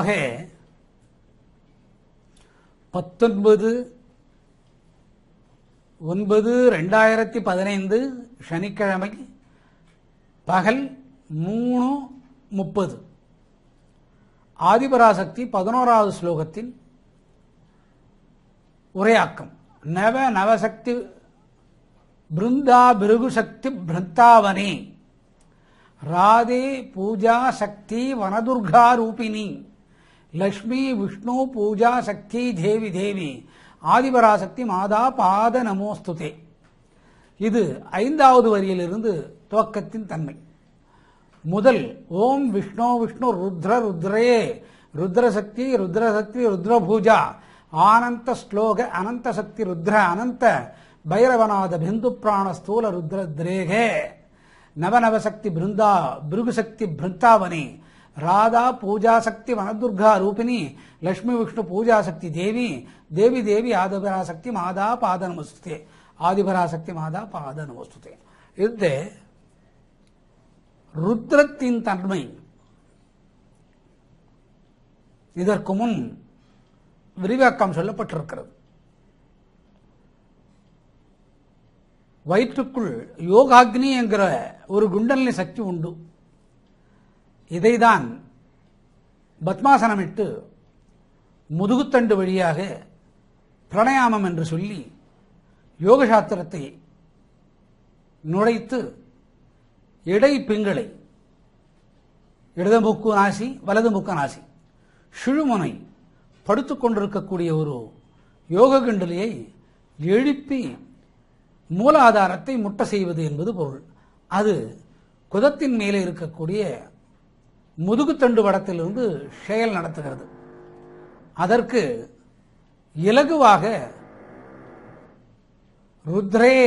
ஆக 19/9/2015 சனிக்கிழமை பகல் 3:30 ஆதிபராசக்தி 11வது ஸ்லோகத்தின் உரையாக்கம். நவ நவசக்தி பிருந்தா பிருகு சக்தி பிருந்தாவனே ராதே பூஜா சக்தி வனதுர்கா ரூபிணி லக்ஷ்மி விஷ்ணு பூஜா சக்தி தேவி தேவி ஆதிபராசக்தி மாதா பாத நமோஸ்துதே. இது 5வது வரியிலிருந்து துவக்கத்தின் தன்மை. முதல் ஓம் விஷ்ணு விஷ்ணு ருத்ர ருத்ரே ருத்ரசக்தி ருத்ரசக்தி ருத்ரபூஜா ஆனந்த ஸ்லோக அனந்த சக்தி ருத்ர அனந்த பைரவநாத பிந்து பிராண ஸ்தூல ருத்ரத்ரேகே நவநவசக்தி பிருந்தா பிருகுசக்தி பிருந்தாவனே ராதா பூஜாசக்தி வனதுர்கா ரூபிணி லக்ஷ்மி விஷ்ணு பூஜாசக்தி தேவி தேவி தேவி ஆதிபராசக்தி மாதா பாத நமஸ்துதே. ஆதிபராசக்தி மாதா பாத நமஸ்துதே. இது ருத்ரத்தின் தன்மை. இதற்கு முன் விரிவாக்கம் சொல்லப்பட்டிருக்கிறது. வயிற்றுக்குள் யோகாக்னி என்கிற ஒரு குண்டலினி சக்தி உண்டு. இதைதான் பத்மாசனமிட்டு முதுகுத்தண்டு வழியாக பிரணயாமம் என்று சொல்லி யோகசாஸ்திரத்தை நுழைத்து இடை பிங்களை இடது மூக்கு நாசி வலது மூக்கு நாசி சுழுமுனை படுத்துக் கொண்டிருக்கக்கூடிய ஒரு யோக குண்டலியை எழுப்பி மூலாதாரத்தை முட்ட செய்வது என்பது பொருள். அது குதத்தின் மேலே இருக்கக்கூடிய முதுகுத்தண்டு வடத்திலிருந்து செயல் நடத்துகிறது. அதற்கு இலகுவாக ருத்ரே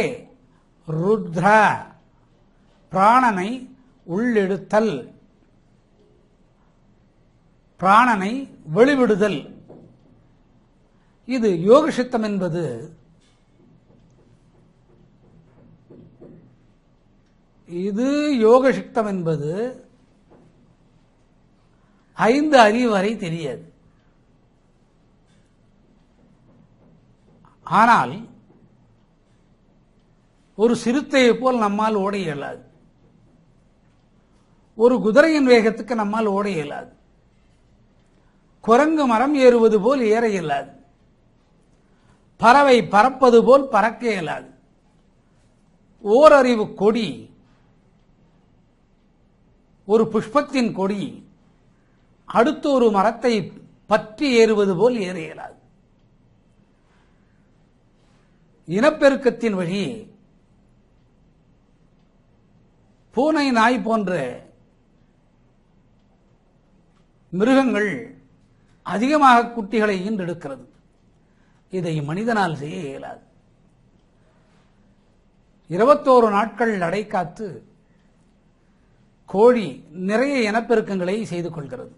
ருத்ர பிராணனை உள்ளெடுத்தல் பிராணனை வெளிவிடுதல். இது யோகசித்தம் என்பது யோகசித்தம் என்பது 5 அறிவு வரை தெரியாது. ஆனால் ஒரு சிறுத்தையை போல் நம்மால் ஓட இயலாது. ஒரு குதிரையின் வேகத்துக்கு நம்மால் ஓட இயலாது. குரங்கு மரம் ஏறுவது போல் ஏற இயலாது. பறவை பறப்பது போல் பறக்க இயலாது. ஓரறிவு கொடி ஒரு புஷ்பத்தின் கொடி அடுத்த ஒரு மரத்தை பற்றி ஏறுவது போல் ஏற இயலாது. இனப்பெருக்கத்தின் வழி பூனை நாய் போன்ற மிருகங்கள் அதிகமாக குட்டிகளை ஈன்றெடுக்கிறது. இதை மனிதனால் செய்ய இயலாது. 21 நாட்கள் அடைக்காத்து கோழி நிறைய இனப்பெருக்கங்களை செய்து கொள்கிறது.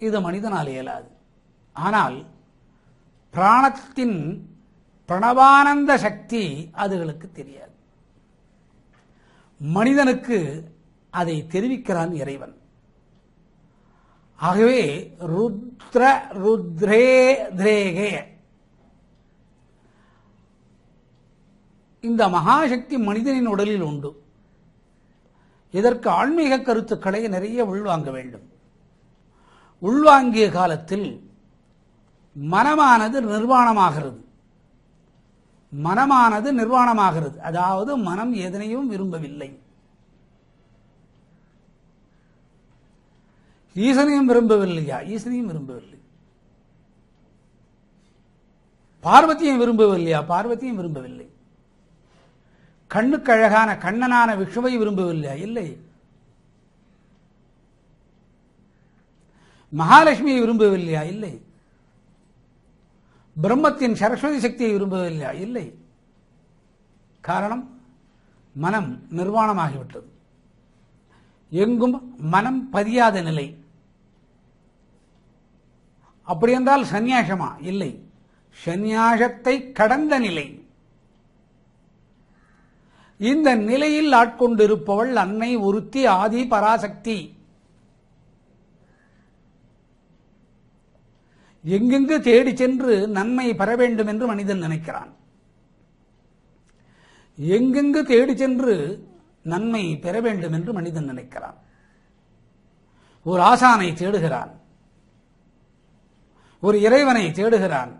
இது மனிதனால் இயலாது. ஆனால் பிராணத்தின் பிரணவானந்த சக்தி அதுகளுக்கு தெரியாது. மனிதனுக்கு அதை தெரிவிக்கிறான் இறைவன். ஆகவே ருத்ர ருத்ரே திரேகே இந்த மகாசக்தி மனிதனின் உடலில் உண்டு. இதற்கு ஆன்மீக கருத்துக்களை நிறைய உள்வாங்க வேண்டும். உள்வாங்கிய காலத்தில் மனமானது நிர்வாணமாகிறது. மனமானது நிர்வாணமாகிறது. அதாவது மனம் எதனையும் விரும்பவில்லை. ஈசனையும் விரும்பவில்லையா? ஈசனையும் விரும்பவில்லை. பார்வதியும் விரும்பவில்லையா? பார்வதியும் விரும்பவில்லை. கண்ணுக்கு அழகான கண்ணனான விஷ்ணுவை விரும்பவில்லையா? இல்லை. மகாலட்சுமியை விரும்பவில்லையா? இல்லை. பிரம்மத்தின் சரஸ்வதி சக்தியை விரும்பவில்லையா? இல்லை. காரணம், மனம் நிர்வாணமாகிவிட்டது. எங்கும் மனம் பதியாத நிலை. அப்படி என்றால் சந்நியாசமா? இல்லை. சந்நியாசத்தை கடந்த நிலை. இந்த நிலையில் ஆட்கொண்டிருப்பவள் அன்னை ஒருத்தி ஆதி பராசக்தி. எங்கெங்கு தேடி சென்று நன்மை பெற வேண்டும் என்று மனிதன் நினைக்கிறான். எங்கெங்கு தேடி சென்று நன்மை பெற வேண்டும் என்று மனிதன் நினைக்கிறான். ஒரு ஆசானை தேடுகிறான், ஒரு இறைவனை தேடுகிறான்,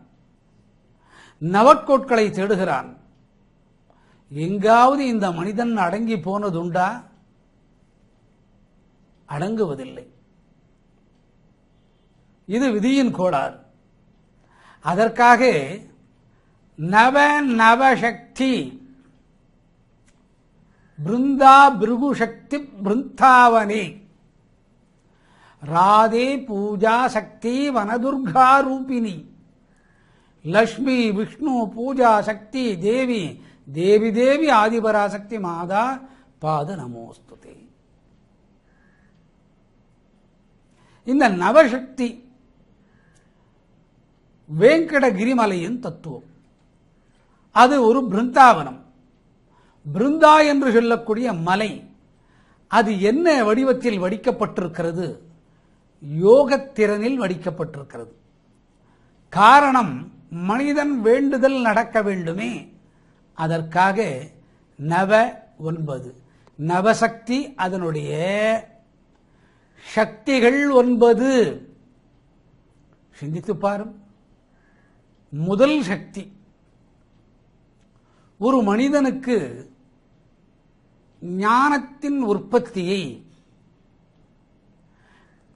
நவக்கோட்களை தேடுகிறான். எங்காவது இந்த மனிதன் அடங்கி போனதுண்டா? அடங்குவதில்லை. இது விதியின் கோளாறு. அதற்காக நவ நவசக்தி பிருந்தா பிருகுசக்தி பிருந்தாவனே ராதே பூஜா சக்தி வனதுர்கா ரூபிணி லக்ஷ்மி விஷ்ணு பூஜா சக்தி தேவி தேவி தேவி ஆதிபராசக்தி மாதா பாத நமோஸ்துதே. இந்த நவசக்தி வேங்கடகிரிமலையின் தத்துவம். அது ஒரு பிருந்தாவனம். பிருந்தா என்று சொல்லக்கூடிய மலை, அது என்ன வடிவத்தில் வடிக்கப்பட்டிருக்கிறது? யோகத்திறனில் வடிக்கப்பட்டிருக்கிறது. காரணம், மனிதன் வேண்டுதல் நடக்க வேண்டுமே, அதற்காக நவ 9 நவசக்தி, அதனுடைய சக்திகள் 9. சிந்தித்து பாரும். முதல் சக்தி, ஒரு மனிதனுக்கு ஞானத்தின் உற்பத்தியை,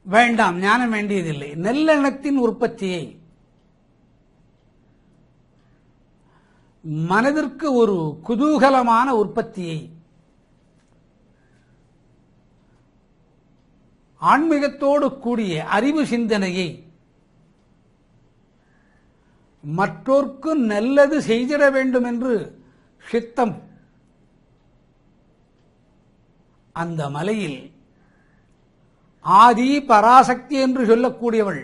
வேண்டாம் ஞானம் வேண்டியதில்லை, நல்லெண்ணத்தின் உற்பத்தியை, மனதிற்கு ஒரு குதூகலமான உற்பத்தியை, ஆன்மீகத்தோடு கூடிய அறிவு சிந்தனையை, மற்றோர்க்கு நல்லது செய்திட வேண்டும் என்று சித்தம், அந்த மலையில் ஆதி பராசக்தி என்று சொல்லக்கூடியவள்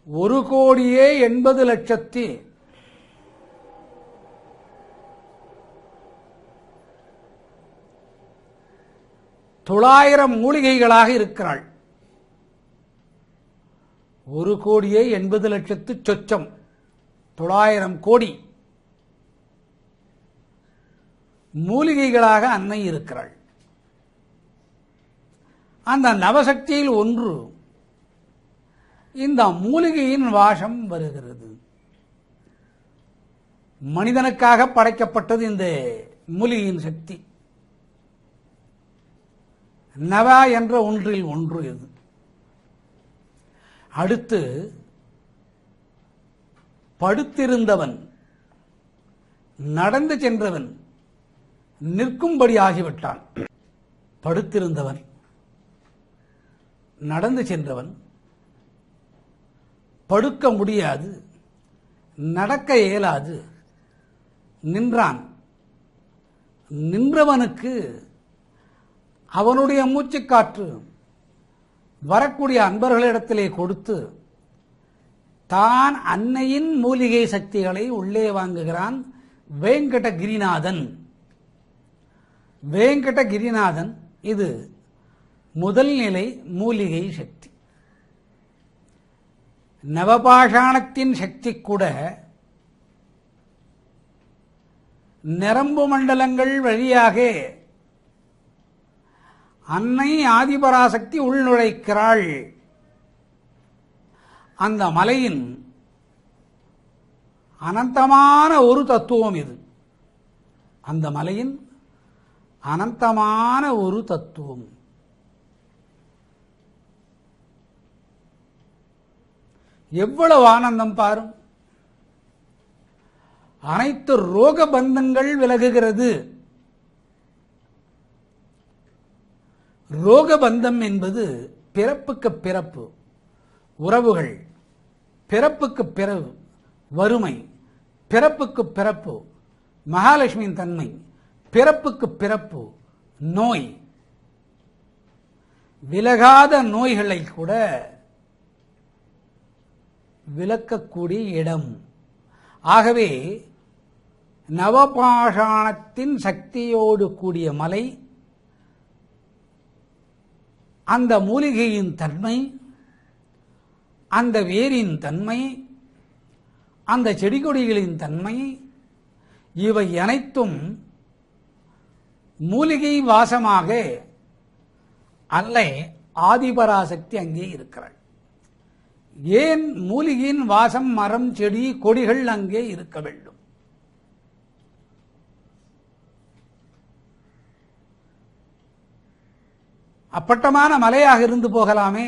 1,80,900,000 மூலிகைகளாக இருக்கிறாள். 1,80,00,000 சொச்சம், 900 கோடி மூலிகைகளாக அன்னை இருக்கிறாள். அந்த நவசக்தியில் ஒன்று இந்த மூலிகையின் வாசம் வருகிறது. மனிதனுக்காக படைக்கப்பட்டது இந்த மூலிகையின் சக்தி. நவ என்ற ஒன்றில் ஒன்று இது. அடுத்து, படுத்திருந்தவன் நடந்து சென்றவன் நிற்கும்படி ஆகிவிட்டான். படுத்திருந்தவன் நடந்து சென்றவன் படுக்க முடியாது, நடக்க இயலாது, நின்றான். நின்றவனுக்கு அவனுடைய மூச்சுக்காற்று வரக்கூடிய அன்பர்களிடத்திலே கொடுத்து தான் அன்னையின் மூலிகை சக்திகளை உள்ளே வாங்குகிறான் வேங்கடகிரிநாதன். வேங்கடகிரிநாதன் இது முதல் நிலை மூலிகை சக்தி. நவபாஷாணத்தின் சக்தி கூட நரம்பு மண்டலங்கள் வழியாக அன்னை ஆதிபராசக்தி உள்நுழைக்கிறாள். அந்த மலையின் அனந்தமான ஒரு தத்துவம் இது. அந்த மலையின் அனந்தமான ஒரு தத்துவம். எவ்வளவு ஆனந்தம் பாரும். அனைத்து ரோக பந்தங்கள் விலகுகிறது. ரோக பந்தம் என்பது பிறப்புக்கு பிறப்பு, உறவுகள், பிறப்புக்கு பிறகு வறுமை, பிறப்புக்கு பிறப்பு மகாலட்சுமியின் தன்மை, பிறப்புக்கு பிறப்பு நோய், விலகாத நோய்களை கூட விலக்கக்கூடிய இடம். ஆகவே நவபாஷாணத்தின் சக்தியோடு கூடிய மலை, அந்த மூலிகையின் தன்மை அந்த வேரின் தன்மை, அந்த செடி கொடிகளின் தன்மை, இவை அனைத்தும் மூலிகை வாசமாக அல்ல ஆதிபராசக்தி அங்கே இருக்கிறாள். ஏன் மூலிகையின் வாசம் மரம் செடி கொடிகள் அங்கே இருக்க வேண்டும்? அப்பட்டமான மலையாக இருந்து போகலாமே.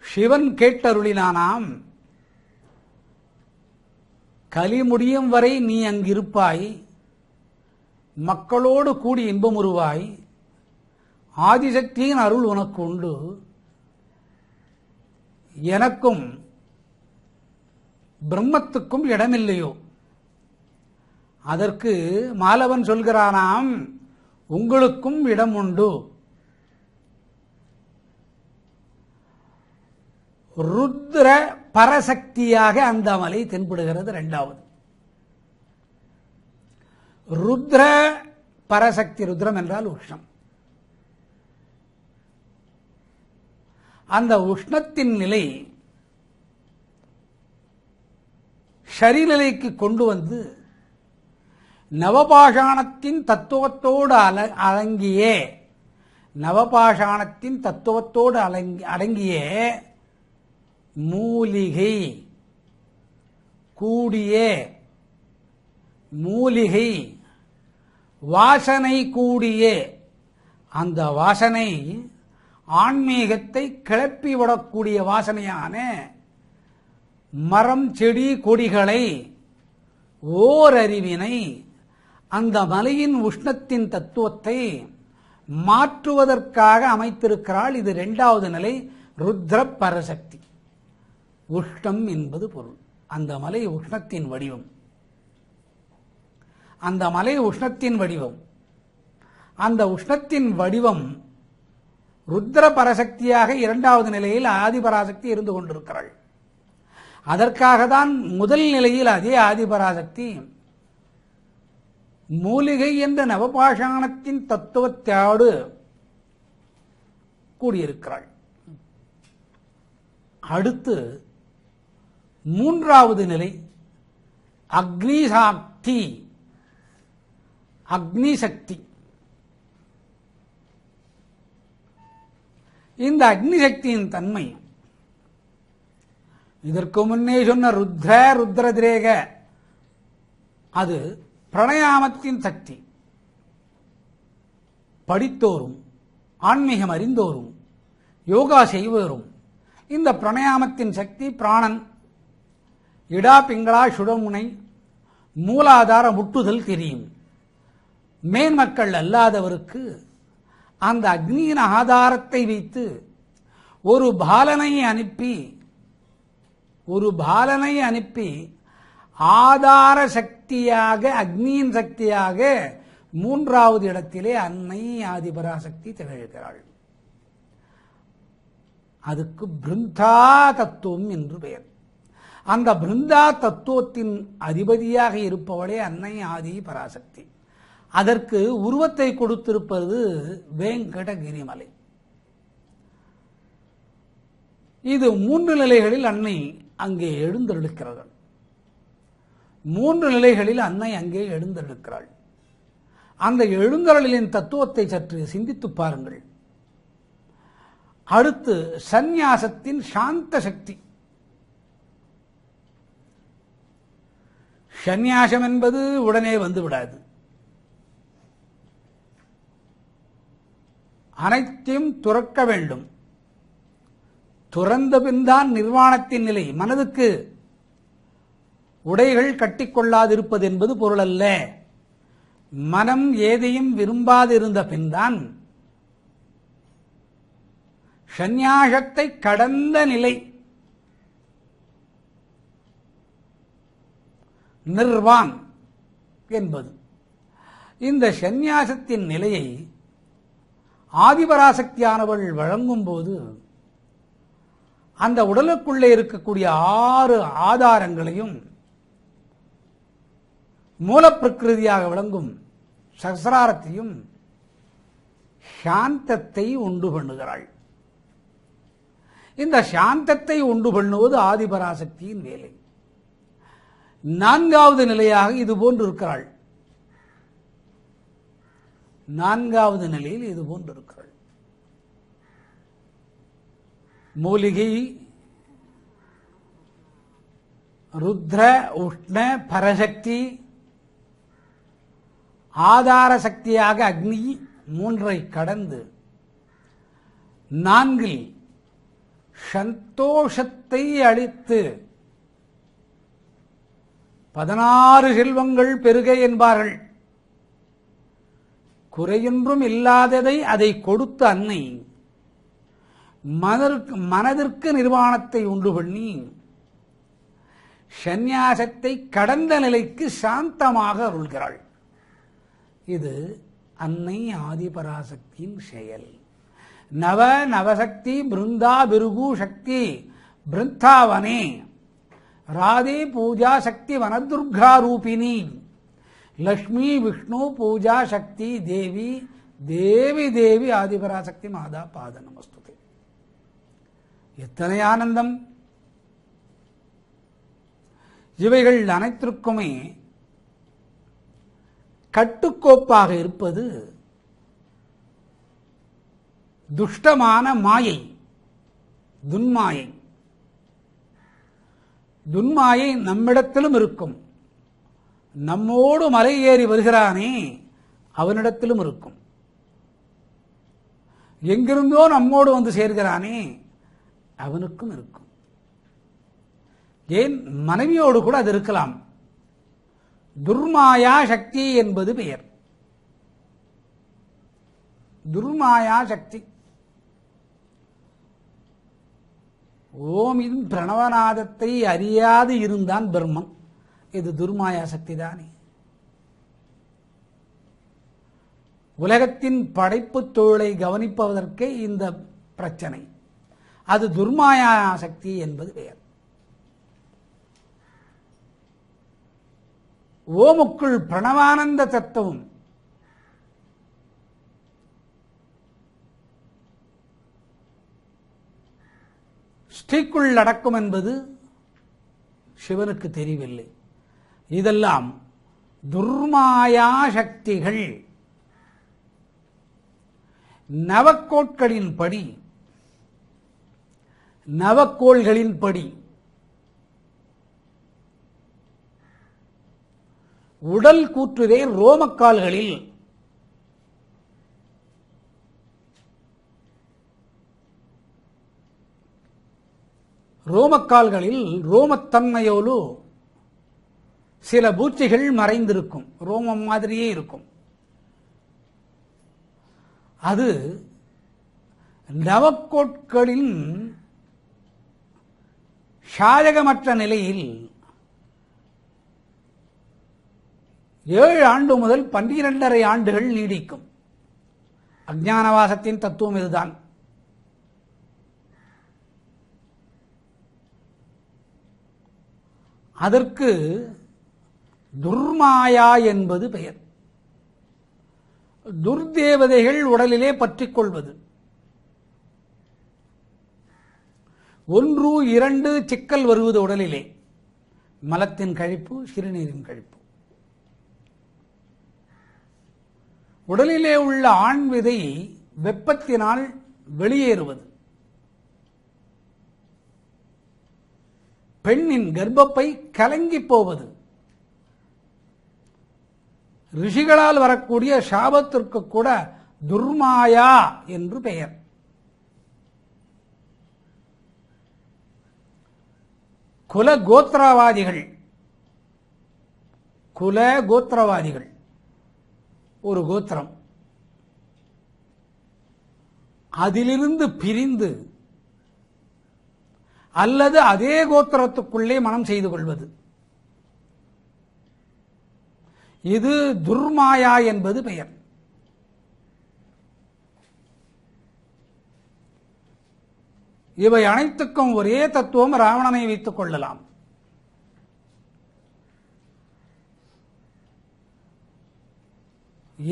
சிவன் கேட்டருளினானாம், கலி முடியும் வரை நீ அங்கிருப்பாய், மக்களோடு கூடி இன்பமுறுவாய், ஆதிசக்தியின் அருள் உனக்கு உண்டு, எனக்கும் பிரம்மத்துக்கும் இடமில்லையோ? அதற்கு மாலவன் சொல்கிறானாம், உங்களுக்கும் இடம் உண்டு. ருத்ர பரசக்தியாக அந்த மலை தென்படுகிறது. இரண்டாவது ருத்ர பரசக்தி. ருத்ரம் என்றால் உஷ்ணம். அந்த உஷ்ணத்தின் நிலை ஷரீரநிலைக்கு கொண்டு வந்து நவபாஷாணத்தின் தத்துவத்தோடு அடங்கிய மூலிகை கூடிய மூலிகை வாசனை கூடிய அந்த வாசனை ஆன்மீகத்தை கிளப்பிவிடக்கூடிய வாசனையான மரம் செடி கொடிகளை ஓரறிவினை அந்த மலையின் உஷ்ணத்தின் தத்துவத்தை மாற்றுவதற்காக அமைத்திருக்கிறாள். இது இரண்டாவது நிலை, ருத்ர பரசக்தி. உஷ்ணம் என்பது பொருள். அந்த மலை உஷ்ணத்தின் வடிவம். அந்த மலை உஷ்ணத்தின் வடிவம். அந்த உஷ்ணத்தின் வடிவம் ருத்ர பரசக்தியாக இரண்டாவது நிலையில் ஆதிபராசக்தி இருந்து கொண்டிருக்கிறாள். அதற்காகத்தான் முதல் நிலையில் அதே ஆதிபராசக்தி மூலிகை என்ற நவபாஷாணத்தின் தத்துவத்தோடு கூடியிருக்கிறாள். அடுத்து மூன்றாவது நிலை அக்னிசாக்தி, அக்னிசக்தி. இந்த அக்னிசக்தியின் தன்மை இதற்கு முன்னே சொன்ன ருத்ரதிரேக அது பிரணயாமத்தின் சக்தி. படித்தோரும் ஆன்மீகம் அறிந்தோரும் யோகா செய்வோரும் இந்த பிரணயாமத்தின் சக்தி பிராணன் இடா பிங்களா சுடமுனை மூலாதார முட்டுதல் தெரியும். மேன்மக்கள் அல்லாதவருக்கு அந்த அக்னியின் ஆதாரத்தை வைத்து ஒரு பாலனை அனுப்பி ஆதார சக்தியாக அக்னியின் சக்தியாக மூன்றாவது இடத்திலே அன்னை ஆதிபராசக்தி திகழ்கிறாள். அதுக்கு பிருந்தா தத்துவம் என்று பெயர். அந்த பிருந்தா தத்துவத்தின் அதிபதியாக இருப்பவளே அன்னை ஆதி பராசக்தி. அதற்கு உருவத்தை கொடுத்திருப்பது வேங்கடகிரி மலை. இது மூன்று நிலைகளில் அன்னை அங்கே எழுந்தெடுக்கிறாள். மூன்று நிலைகளில் அன்னை அங்கே எழுந்தெடுக்கிறாள். அந்த எழுந்தருளின் தத்துவத்தை சற்று சிந்தித்து பாருங்கள். அடுத்து சந்நியாசத்தின் சாந்த சக்தி. சந்நியாசம் என்பது உடனே வந்துவிடாது. அனைத்தையும் துறக்க வேண்டும். துறந்த பின்தான் நிர்வாணத்தின் நிலை. மனதுக்கு உடைகள் கட்டிக்கொள்ளாதிருப்பது என்பது பொருள் அல்ல. மனம் ஏதையும் விரும்பாதிருந்த பின்தான் சந்நியாசத்தை கடந்த நிலை நிர்வான் என்பது. இந்த சந்நியாசத்தின் நிலையை ஆதிபராசக்தியானவள் வழங்கும் போது அந்த உடலுக்குள்ளே இருக்கக்கூடிய 6 ஆதாரங்களையும் மூலப்பிரகிருதியாக விளங்கும் சஹஸ்ராரத்தையும் சாந்தத்தை உண்டு பண்ணுகிறாள். இந்த சாந்தத்தை உண்டு பண்ணுவது ஆதிபராசக்தியின் வேலை. நான்காவது நிலையாக இது போன்று இருக்கிறாள். நான்காவது நிலையில் இது போன்று இருக்கிறாள். மூலிகை, ருத்ர, உஷ்ண, பரசக்தி, ஆதார சக்தியாக அக்னி மூன்றை கடந்து நான்கில் சந்தோஷத்தை அளித்து 16 செல்வங்கள் பெருக என்பார்கள். குறையொன்றும் இல்லாததை அதை கொடுத்த அன்னை மனதிற்கு நிர்வாணத்தை உண்டு பண்ணி சந்நியாசத்தை கடந்த நிலைக்கு சாந்தமாக அருள்கிறாள். இது அன்னை ஆதிபராசக்தியின் செயல். நவ நவசக்தி பிருந்தா பிருகு சக்தி பிருந்தாவனே ராதே பூஜா சக்தி வனதுர்கா ரூபிணி லக்ஷ்மி விஷ்ணு பூஜா சக்தி தேவி தேவி தேவி ஆதிபராசக்தி மாதா பாத நமஸ்துதே. எத்தனை ஆனந்தம்! இவைகள் அனைத்திற்குமே கட்டுக்கோப்பாக இருப்பது துஷ்டமான மாயை, துன்மாயை. துன்மாயை நம்மிடத்திலும் இருக்கும். நம்மோடு மலை ஏறி வருகிறானே அவனிடத்திலும் இருக்கும். எங்கிருந்தோ நம்மோடு வந்து சேர்கிறானே அவனுக்கும் இருக்கும். ஏன் மனைவியோடு கூட அது இருக்கலாம். துர்மாயா சக்தி என்பது பெயர். துர்மாயா சக்தி. ஓமின் பிரணவநாதத்தை அறியாது இருந்தான் பிரம்மன். இது துர்மாயா சக்தி தானே. உலகத்தின் படைப்பு தொழிலை கவனிப்பதற்கே இந்த பிரச்சனை. அது துர்மாயா சக்தி என்பது பெயர். ஓமுக்குள் பிரணவானந்த தத்துவம் ஸ்ரீக்குள் அடக்கும் என்பது சிவனுக்கு தெரியவில்லை. இதெல்லாம் துர்மாயா சக்திகள். நவக்கோட்களின்படி, நவக்கோள்களின்படி உடல் கூற்றுதே ரோமக்கால்களில் ரோமத்தன்மையோடு சில பூச்சிகள் மறைந்திருக்கும். ரோமம் மாதிரியே இருக்கும். அது நவக்கோட்களின் சாயகமற்ற நிலையில் 7 ஆண்டு முதல் 12.5 ஆண்டுகள் நீடிக்கும். அஞ்ஞானவாசத்தின் தத்துவம் இதுதான். அதற்கு துர்மாயா என்பது பெயர். துர்தேவதைகள் உடலிலே பற்றிக் கொள்வது. 1, 2 சிக்கல் வருவது உடலிலே. மலத்தின் கழிப்பு, சிறுநீரின் கழிப்பு. உடலிலே உள்ள ஆண் விதை வெப்பத்தினால் வெளியேறுவது. பெண்ணின் கர்ப்பப்பை கலங்கி போவது. ரிஷிகளால் வரக்கூடிய சாபத்திற்கு கூட துர்மாயா என்று பெயர். குல கோத்திரவாதிகள் ஒரு கோத்திரம். அதிலிருந்து பிரிந்து அல்லது அதே கோத்திரத்துக்குள்ளே மனம் செய்து கொள்வது. இது துர்மாயா என்பது பெயர். இவை அனைத்துக்கும் ஒரே தத்துவம். ராவணனை வைத்துக் கொள்ளலாம்.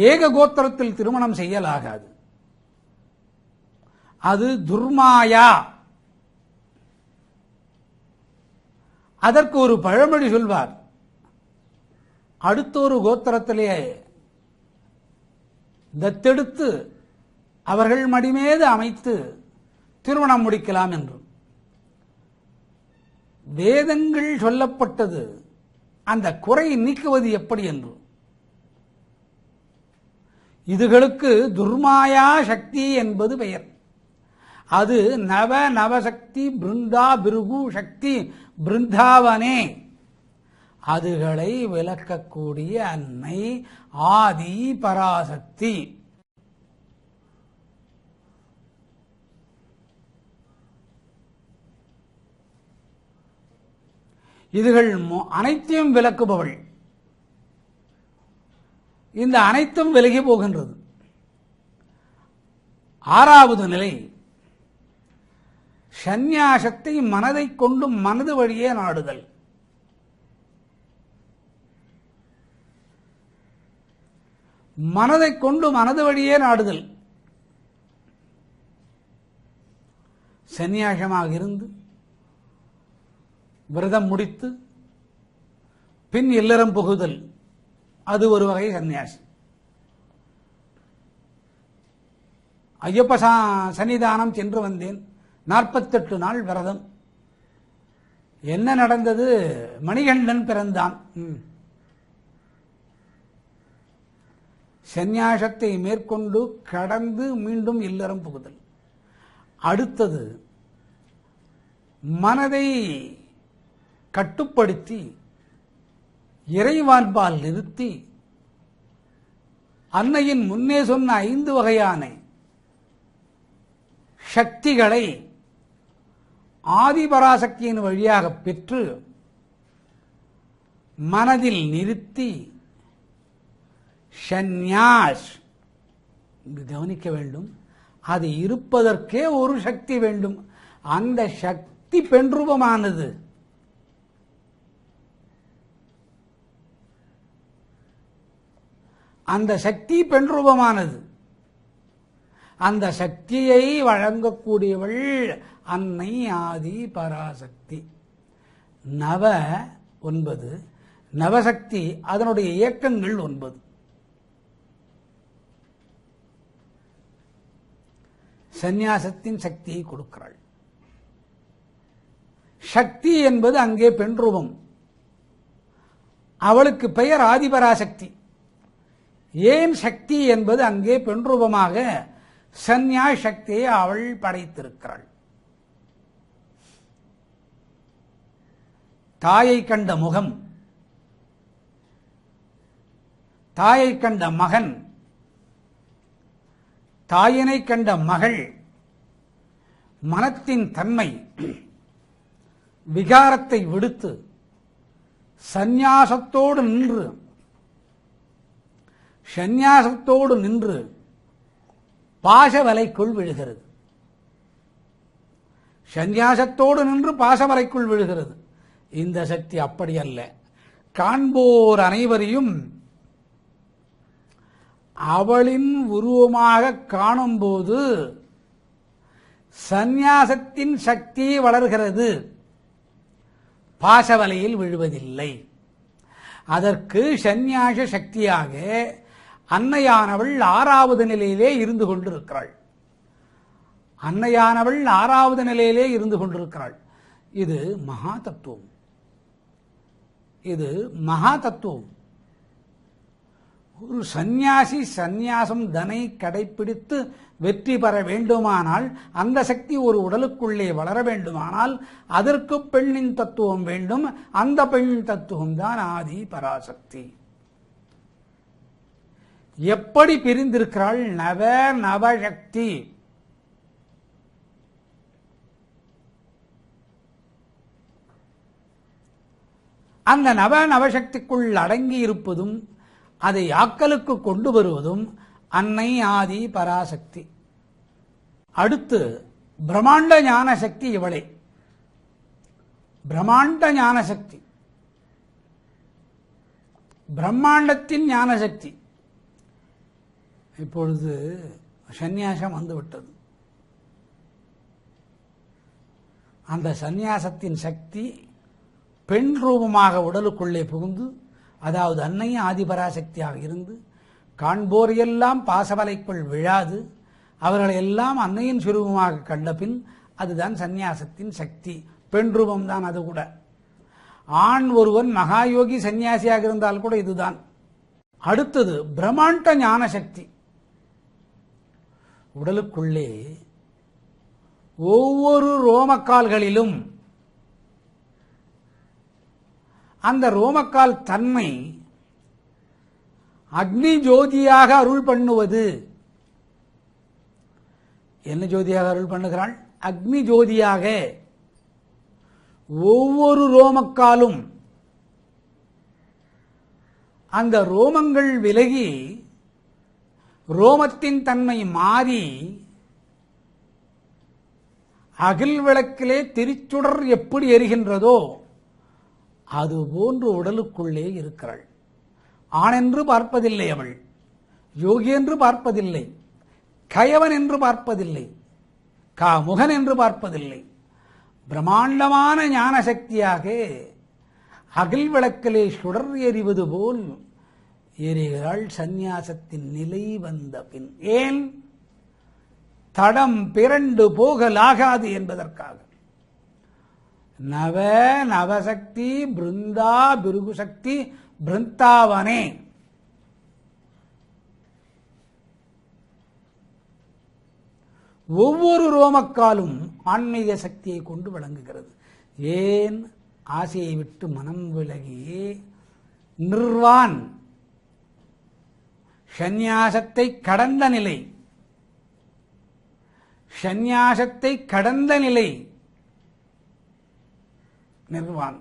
ஏக கோத்திரத்தில் திருமணம் செய்யலாகாது. அது துர்மாயா. அதற்கு ஒரு பழமொழி சொல்வார். அடுத்த ஒரு கோத்திரத்திலே தத்தெடுத்து அவர்கள் மடிமீது அமைத்து திருமணம் முடிக்கலாம் என்று. வேதங்கள் சொல்லப்பட்டது அந்த குறை நீக்குவது எப்படி என்று. இதுகளுக்கு துர்மாயா சக்தி என்பது பெயர். அது நவசக்தி பிருந்தா பிருகு சக்தி பிருந்தாவனே. அதுகளை விளக்கக்கூடிய அன்னை ஆதி பராசக்தி. இதுகள் அனைத்தையும் விளக்குபவள். இந்த அனைத்தும் விலகி போகின்றது. ஆறாவது நிலை சந்நியாசத்தை மனதை கொண்டு மனது வழியே நாடுதல். மனதை கொண்டு மனது வழியே நாடுதல். சந்நியாசமாக இருந்து விரதம் முடித்து பின் இல்லறம் புகுதல், அது ஒரு வகை சந்நியாசம். ஐயப்ப சன்னிதானம் சென்று வந்தேன், 48 நாள் விரதம். என்ன நடந்தது? மணிகண்டன் பிறந்தான். சந்நியாசத்தை மேற்கொண்டு கடந்து மீண்டும் இல்லறம் புகுதல். அடுத்தது மனதை கட்டுப்படுத்தி இறைவான்பால் நிறுத்தி அன்னையின் முன்னே சொன்ன 5 வகையான சக்திகளை ஆதிபராசக்தியின் வழியாக பெற்று மனதில் நிறுத்தி சந்நியாஸ். கவனிக்க வேண்டும், அது இருப்பதற்கே ஒரு சக்தி வேண்டும். அந்த சக்தி பெண் ரூபமானது. அந்த சக்தி பெண் ரூபமானது. அந்த சக்தியை வழங்கக்கூடியவள் அன்னை ஆதி பராசக்தி. 9 நவசக்தி, அதனுடைய இயக்கங்கள் 9. சந்நியாசத்தின் சக்தியை கொடுக்கிறாள். சக்தி என்பது அங்கே பெண் ரூபம். அவளுக்கு பெயர் ஆதிபராசக்தி. ஏன் சக்தி என்பது அங்கே பெண் ரூபமாக சந்நியாச சக்தியை அவள் படைத்திருக்கிறாள். தாயை கண்ட முகம், தாயை கண்ட மகன், தாயினை கண்ட மகள், மனத்தின் தன்மை, விகாரத்தை விடுத்து சந்நியாசத்தோடு நின்று பாசவலைக்குள் விழுகிறது. சந்நியாசத்தோடு நின்று பாசவலைக்குள் விழுகிறது. இந்த சக்தி அப்படி அல்ல. காண்போர் அனைவரையும் அவளின் உருவமாக காணும்போது சந்நியாசத்தின் சக்தி வளர்கிறது, பாசவலையில் விழுவதில்லை. அதற்கு சந்நியாச சக்தியாக அன்னையானவள் 6வது நிலையிலே இருந்து கொண்டிருக்கிறாள். அன்னையானவள் 6வது நிலையிலே இருந்து கொண்டிருக்கிறாள். இது மகா தத்துவம். இது மகா தத்துவம். ஒரு சந்நியாசி சந்நியாசம் தனை கடைபிடித்து வெற்றி பெற வேண்டுமானால், அந்த சக்தி ஒரு உடலுக்குள்ளே வளர வேண்டுமானால் அதற்கு பெண்ணின் தத்துவம் வேண்டும். அந்த பெண்ணின் தத்துவம் தான் ஆதி பராசக்தி. எப்படி பிரிந்திருக்கிறாள்? நவசக்தி. அந்த நவசக்திக்குள் அடங்கி இருப்பதும் அதை ஆக்கலுக்கு கொண்டு வருவதும் அன்னை ஆதி பராசக்தி. அடுத்து பிரம்மாண்ட ஞான சக்தி இவளே. பிரம்மாண்ட ஞான சக்தி, பிரம்மாண்டத்தின் ஞான சக்தி. இப்பொழுது சந்நியாசம் வந்துவிட்டது. அந்த சந்நியாசத்தின் சக்தி பெண் ரூபமாக உடலுக்குள்ளே புகுந்து, அதாவது அன்னையும் ஆதிபராசக்தியாக இருந்து காண்போரையெல்லாம் பாசவலைக்குள் விழாது அவர்களை எல்லாம் அன்னையின் சுரூபமாக கண்ட பின் அதுதான் சந்நியாசத்தின் சக்தி. பெண் ரூபம்தான் அது கூட. ஆண் ஒருவன் மகாயோகி சன்னியாசியாக இருந்தால் கூட இதுதான். அடுத்தது பிரம்மாண்ட ஞான சக்தி. உடலுக்குள்ளே ஒவ்வொரு ரோமக்கால்களிலும் அந்த ரோமக்கால் தன்மை அக்னி ஜோதியாக அருள் பண்ணுவது. என்ன ஜோதியாக அருள் பண்ணுகிறாள்? அக்னி ஜோதியாக. ஒவ்வொரு ரோமக்காலும் அந்த ரோமங்கள் விலகி ரோமத்தின் தன்மை மாறி அகில் விளக்கிலே திரிச்சுடர் எப்படி எரிகின்றதோ அதுபோன்று உடலுக்குள்ளே இருக்கிறாள். ஆணென்று பார்ப்பதில்லை அவள், யோகி என்று பார்ப்பதில்லை, கயவன் என்று பார்ப்பதில்லை, காமுகன் என்று பார்ப்பதில்லை. பிரம்மாண்டமான ஞான சக்தியாக அகில் விளக்கிலே சுடர் எறிவது போல் எரிகிறாள் சந்நியாசத்தின் நிலை வந்த பின். ஏன்? தடம் பிறண்டு போகலாகாது என்பதற்காக. நவ நவசக்தி பிருந்தா பிருகு சக்தி பிருந்தாவனே. ஒவ்வொரு ரோமக்காலும் ஆன்மீக சக்தியை கொண்டு விளங்குகிறது. ஏன்? ஆசையை விட்டு மனம் விலகி நிர்வான் சந்நியாசத்தை கடந்த நிலை. சந்நியாசத்தை கடந்த நிலை நிர்வான்.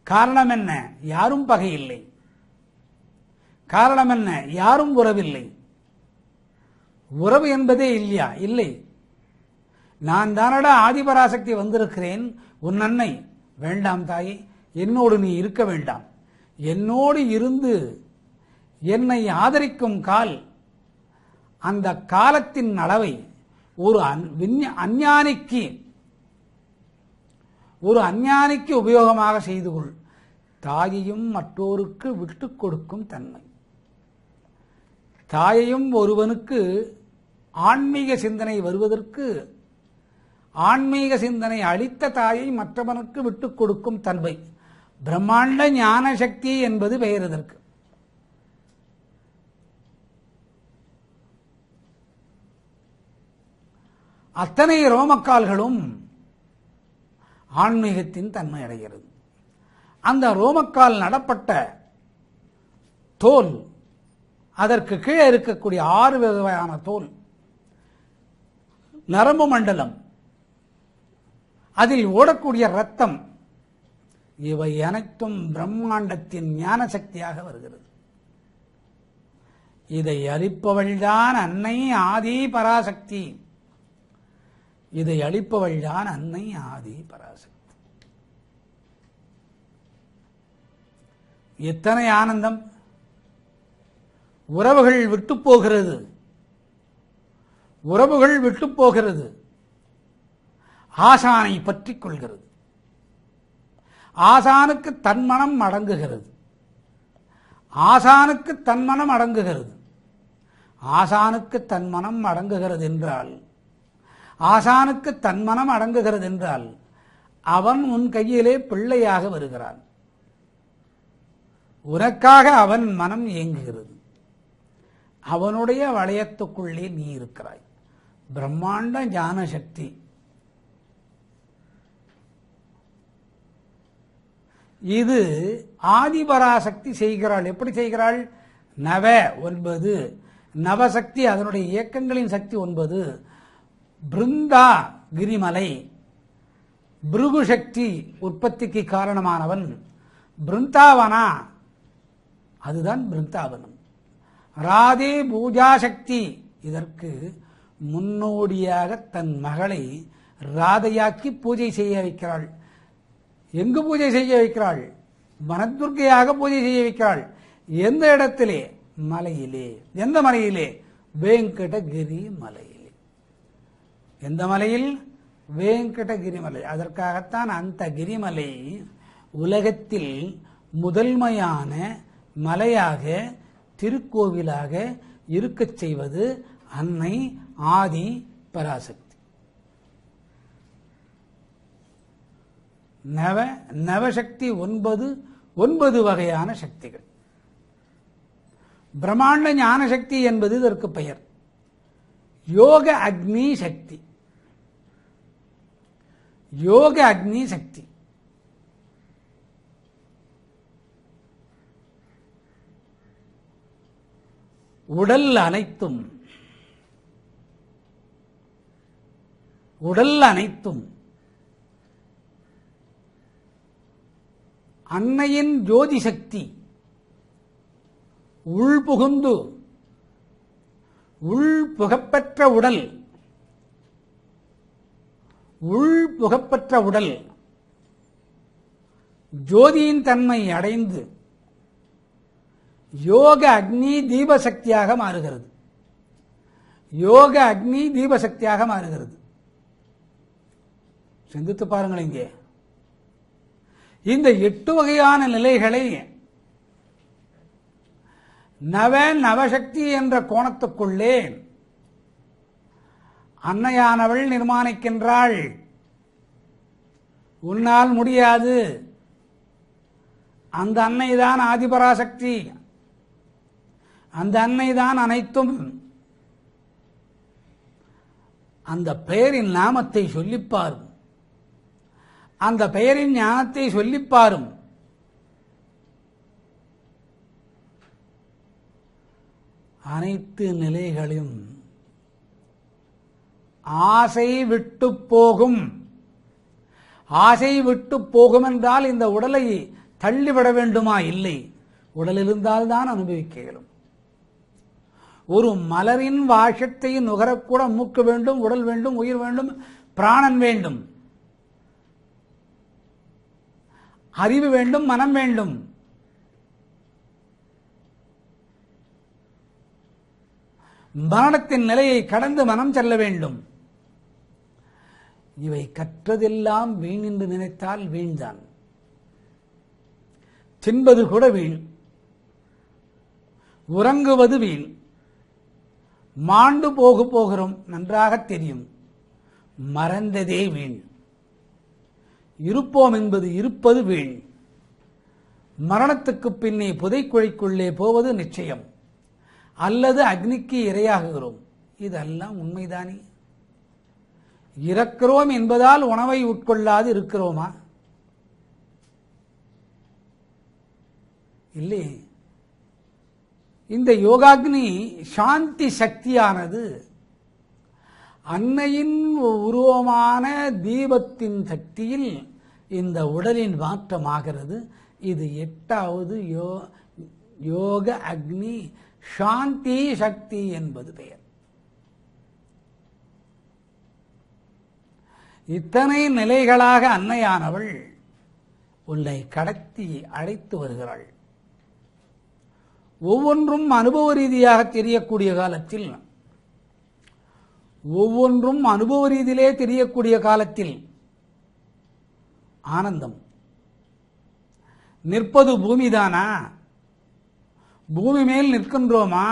காரணம் என்ன? யாரும் பகை இல்லை. காரணம் என்ன? யாரும் உறவில்லை. உறவு என்பதே இல்லையா? இல்லை. நான் தானடா ஆதிபராசக்தி வந்திருக்கிறேன், உன் அன்னை. வேண்டாம் தாயே, என்னோடு நீ இருக்க வேண்டாம். என்னோடு இருந்து என்னை ஆதரிக்கும் கால், அந்த காலத்தின் அளவை ஒரு அஞ்ஞானிக்கு உபயோகமாக செய்து கொள். தாயையும் மற்றோருக்கு விட்டு கொடுக்கும் தன்மை. தாயையும் ஒருவனுக்கு ஆன்மீக சிந்தனை வருவதற்கு ஆன்மீக சிந்தனை அளித்த தாயை மற்றவனுக்கு விட்டுக் கொடுக்கும் தன்மை. பிரம்மாண்ட ஞான சக்தி என்பது பெயர் இதற்கு. அத்தனை ரோமக்கால்களும் ஆன்மீகத்தின் தன்மை அடைகிறது. அந்த ரோமக்கால் நடப்பட்ட தோல், அதற்கு கீழே இருக்கக்கூடிய 6 வகையான தோல், நரம்பு மண்டலம், அதில் ஓடக்கூடிய இரத்தம், இவை அனைத்தும் பிரம்மாண்டத்தின் ஞான சக்தியாக வருகிறது. இதை அளிப்பவள்தான் அன்னை ஆதி பராசக்தி. இதை அளிப்பவள்தான் அன்னை ஆதி பராசக்தி. எத்தனை ஆனந்தம்! உறவுகள் விட்டு போகிறது, உறவுகள் விட்டு போகிறது. ஆசானை பற்றிக் கொள்கிறது. ஆசானுக்கு தன்மனம் அடங்குகிறது. ஆசானுக்கு தன்மனம் அடங்குகிறது. ஆசானுக்கு தன்மனம் அடங்குகிறது என்றால், ஆசானுக்கு தன்மனம் அடங்குகிறது என்றால் அவன் உன் கையிலே பிள்ளையாக வருகிறான். உனக்காக அவன் மனம் இயங்குகிறது. அவனுடைய வளையத்துக்குள்ளே நீ இருக்கிறாய். பிரம்மாண்ட ஞான சக்தி. இது ஆதிபராசக்தி செய்கிறாள். எப்படி செய்கிறாள்? நவ 9, நவசக்தி அதனுடைய இயக்கங்களின் சக்தி 9, பிருந்தா கிரிமலை, பிருகு சக்தி உற்பத்திக்கு காரணமானவன், பிருந்தாவனா அதுதான் பிருந்தாவனம், ராதே பூஜா சக்தி இதற்கு முன்னோடியாக தன் மகளை ராதையாக்கி பூஜை செய்ய வைக்கிறாள். எங்கு பூஜை செய்ய வைக்கிறாள்? வனதுர்க்கையாக பூஜை செய்ய வைக்கிறாள். எந்த இடத்திலே? மலையிலே. எந்த மலையிலே? வேங்கடகிரி மலையிலே. எந்த மலையில்? வேங்கடகிரிமலை. அதற்காகத்தான் அந்த கிரிமலை உலகத்தில் முதன்மையான மலையாக திருக்கோவிலாக இருக்கச் செய்வது அன்னை ஆதி பராசக்தி. நவசக்தி 9 வகையான சக்திகள். பிரம்மாண்ட ஞான சக்தி என்பது இதற்கு பெயர். யோக அக்னி சக்தி. யோக அக்னி சக்தி உடல் அனைத்தும் அன்னையின் ஜோதி சக்தி உள்புகப்பெற்ற உடல் ஜோதியின் தன்மை அடைந்து யோக அக்னி தீபசக்தியாக மாறுகிறது. யோக அக்னி தீபசக்தியாக மாறுகிறது. சிந்தித்து பாருங்கள். இங்கே இந்த 8 வகையான நிலைகளை நவசக்தி என்ற கோணத்துக்குள்ளே அன்னையானவள் நிர்மாணிக்கின்றாள். உன்னால் முடியாது. அந்த அன்னைதான் ஆதிபராசக்தி. அந்த அன்னைதான் அனைத்தும். அந்த பெயரின் நாமத்தை சொல்லிப்பாரும். அந்த பெயரின் ஞானத்தை சொல்லிப்பாரும். அனைத்து நிலைகளும் ஆசை விட்டு போகும். ஆசை விட்டு போகும் என்றால் இந்த உடலை தள்ளிவிட வேண்டுமா? இல்லை. உடல் இருந்தால்தான் அனுபவிக்க இயலும். ஒரு மலரின் வாசத்தை நுகரக்கூட மூக்கு வேண்டும், உடல் வேண்டும், உயிர் வேண்டும், பிராணன் வேண்டும், அறிவு வேண்டும், மனம் வேண்டும். மரணத்தின் நிலையை கடந்து மனம் செல்ல வேண்டும். இவை கற்றதெல்லாம் வீண் என்று நினைத்தால் வீண்தான். தின்பது கூட வீண், உறங்குவது வீண், மாண்டு போகிறோம் நன்றாக தெரியும். மறந்ததே வீண். இருப்போம் என்பது இருப்பது வீண். மரணத்துக்கு பின்னே புதைக்குழிக்குள்ளே போவது நிச்சயம், அல்லது அக்னிக்கு இரையாகுகிறோம். இதெல்லாம் உண்மைதானே? இறக்கிறோம் என்பதால் உணவை உட்கொள்ளாது இருக்கிறோமா? இல்லை. இந்த யோகாக்னி சாந்தி சக்தியானது அன்னையின் உருவமான தீபத்தின் சக்தியில் இந்த உடலின் மாற்றமாகிறது. இது 8வது யோக அக்னி சாந்தி சக்தி என்பது பெயர். இத்தனை நிலைகளாக அன்னையானவள் உன்னை கடத்தி அழைத்து வருகிறாள். ஒவ்வொன்றும் அனுபவ ரீதியாக தெரியக்கூடிய காலத்தில், ஒவ்வொன்றும் அனுபவ ரீதியிலே தெரியக்கூடிய காலத்தில் ஆனந்தம். நிற்பது பூமிதானா? பூமி மேல் நிற்கின்றோமா?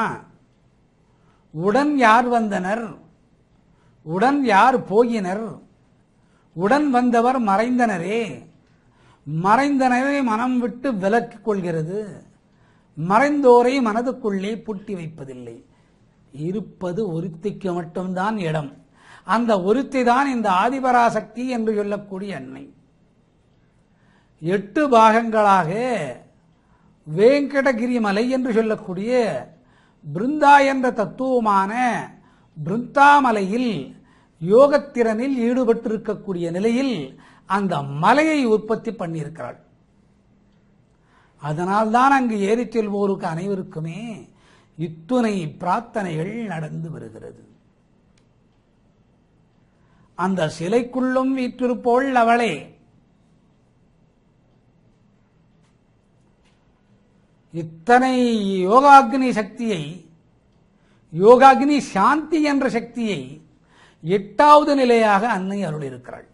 உடன் யார் வந்தனர்? உடன் யார் போகினர்? உடன் வந்தவர் மறைந்தனரே. மறைந்தனரை மனம் விட்டு விலக்கிக் கொள்கிறது. மறைந்தோரை மனதுக்குள்ளே பூட்டி வைப்பதில்லை. இருப்பது ஒருத்திக்கு மட்டும்தான் இடம். அந்த ஒருத்தி தான் இந்த ஆதிபராசக்தி என்று சொல்லக்கூடிய அன்னை. 8 பாகங்களாக வேங்கடகிரி மலை என்று சொல்லக்கூடிய பிருந்தா என்ற தத்துவமான பிருந்தாமலையில் யோகத்திறனில் ஈடுபட்டிருக்கக்கூடிய நிலையில் அந்த மலையை உற்பத்தி பண்ணியிருக்கிறாள். அதனால்தான் அங்கு ஏறிச் செல்வோருக்கு அனைவருக்குமே இத்துணை பிரார்த்தனைகள் நடந்து வருகிறது. அந்த சிலைக்குள்ளும் வீற்றிருப்போள் அவளே. இத்தனை யோகாக்னி சக்தியை, யோகாக்னி சாந்தி என்ற சக்தியை 8வது நிலையாக அன்னை அருள் இருக்கிறாள்.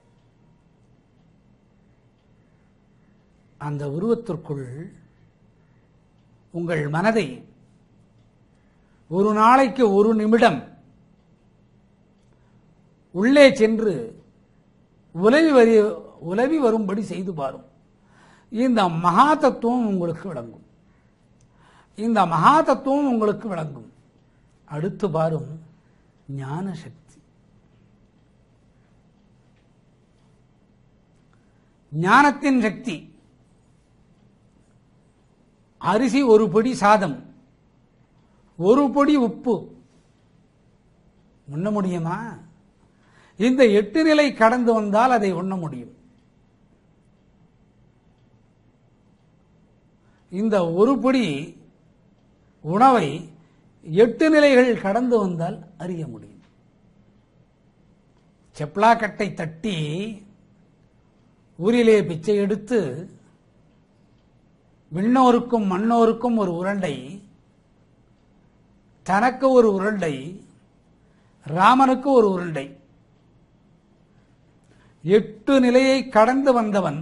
அந்த உருவத்திற்குள் உங்கள் மனதை ஒரு நாளைக்கு ஒரு நிமிடம் உள்ளே சென்று உலவி வரும்படி செய்து பாரும். இந்த மகா தத்துவம் உங்களுக்கு விளங்கும். இந்த மகா தத்துவம் உங்களுக்கு விளங்கும். அடுத்து பாரும் ஞான சக்தி. ஞானத்தின் சக்தி. அரிசி ஒரு பொடி சாதம், ஒரு பொடி உப்பு உண்ண முடியுமா? இந்த 8 நிலை கடந்து வந்தால் அதை உண்ண முடியும். இந்த ஒரு பொடி உணவை 8 நிலைகள் கடந்து வந்தால் அறிய முடியும். செப்லாக்கட்டை தட்டி ஊரிலே பிச்சை எடுத்து விண்ணோருக்கும் மண்ணோருக்கும் ஒரு உருண்டை, தனக்கு ஒரு உருண்டை, ராமனுக்கு ஒரு உருண்டை, 8 நிலையை கடந்து வந்தவன்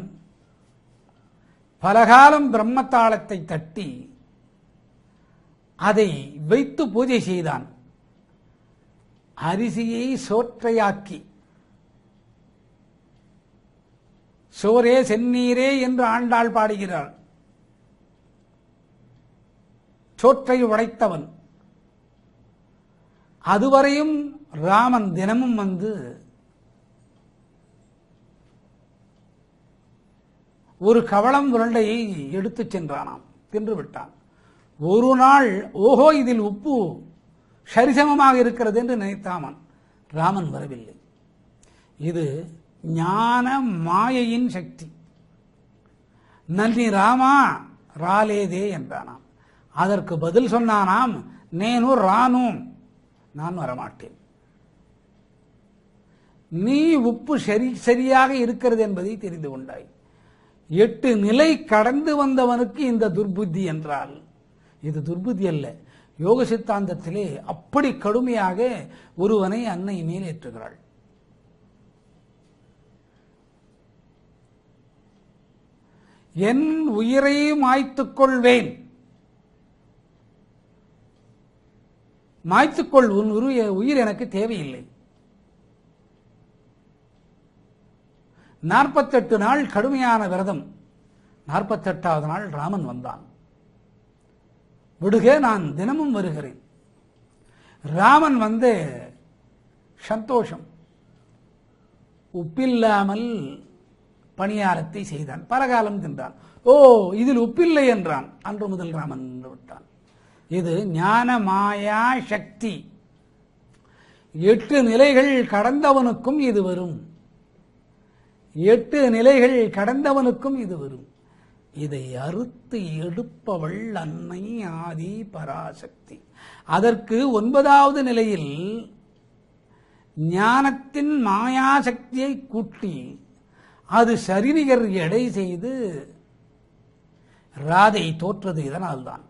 பலகாலம் பிரம்மத்தாளத்தை தட்டி அதை வைத்து பூஜை செய்தான். அரிசியை சோற்றையாக்கி, சோரே செந்நீரே என்று ஆண்டாள் பாடுகிறாள். சோற்றை உடைத்தவன். அதுவரையும் ராமன் தினமும் வந்து ஒரு கவளம் உருண்டையை எடுத்துச் சென்றானாம், தின்று விட்டான். ஒரு நாள் ஓஹோ இதில் உப்பு சரிசமமாக இருக்கிறது என்று நினைத்தாமன். ராமன் வரவில்லை. இது ஞான மாயையின் சக்தி. நன்றி ராமா ராலேதே என்றானாம். அதற்கு பதில் சொன்னானாம், நேனு ரானு, நான் வரமாட்டேன். நீ உப்பு சரியாக இருக்கிறது என்பதை தெரிந்து கொண்டாய். 8 நிலை கடந்து வந்தவனுக்கு இந்த துர்புத்தி என்றால் இது துர்புத்தி அல்ல. யோக சித்தாந்தத்திலே அப்படி கடுமையாக ஒருவனை அன்னை மேலேற்றுகிறாள். என் உயிரை மாய்த்துக் கொள்வேன். மாய்த்துக்கொள், உன் உயிர் எனக்கு தேவையில்லை. 48 நாள் கடுமையான விரதம். 48வது நாள் ராமன் வந்தான். விடுக, நான் தினமும் வருகிறேன். ராமன் வந்து சந்தோஷம். உப்பில்லாமல் பணியாரத்தை செய்தான். பலகாலம் தின்றான். ஓ இதில் உப்பில்லை என்றான். அன்று முதல் ராமன் நின்று விட்டான். இது ஞான மாயா சக்தி. 8 நிலைகள் கடந்தவனுக்கும் இது வரும். 8 நிலைகள் கடந்தவனுக்கும் இது வரும். இதை அறுத்து எடுப்பவள் அன்னை ஆதி பராசக்தி. அதற்கு 9வது நிலையில் ஞானத்தின் மாயாசக்தியை கூட்டி அது சரிநிகர் எடை செய்து ராதை தோற்றது. இதனால்தான்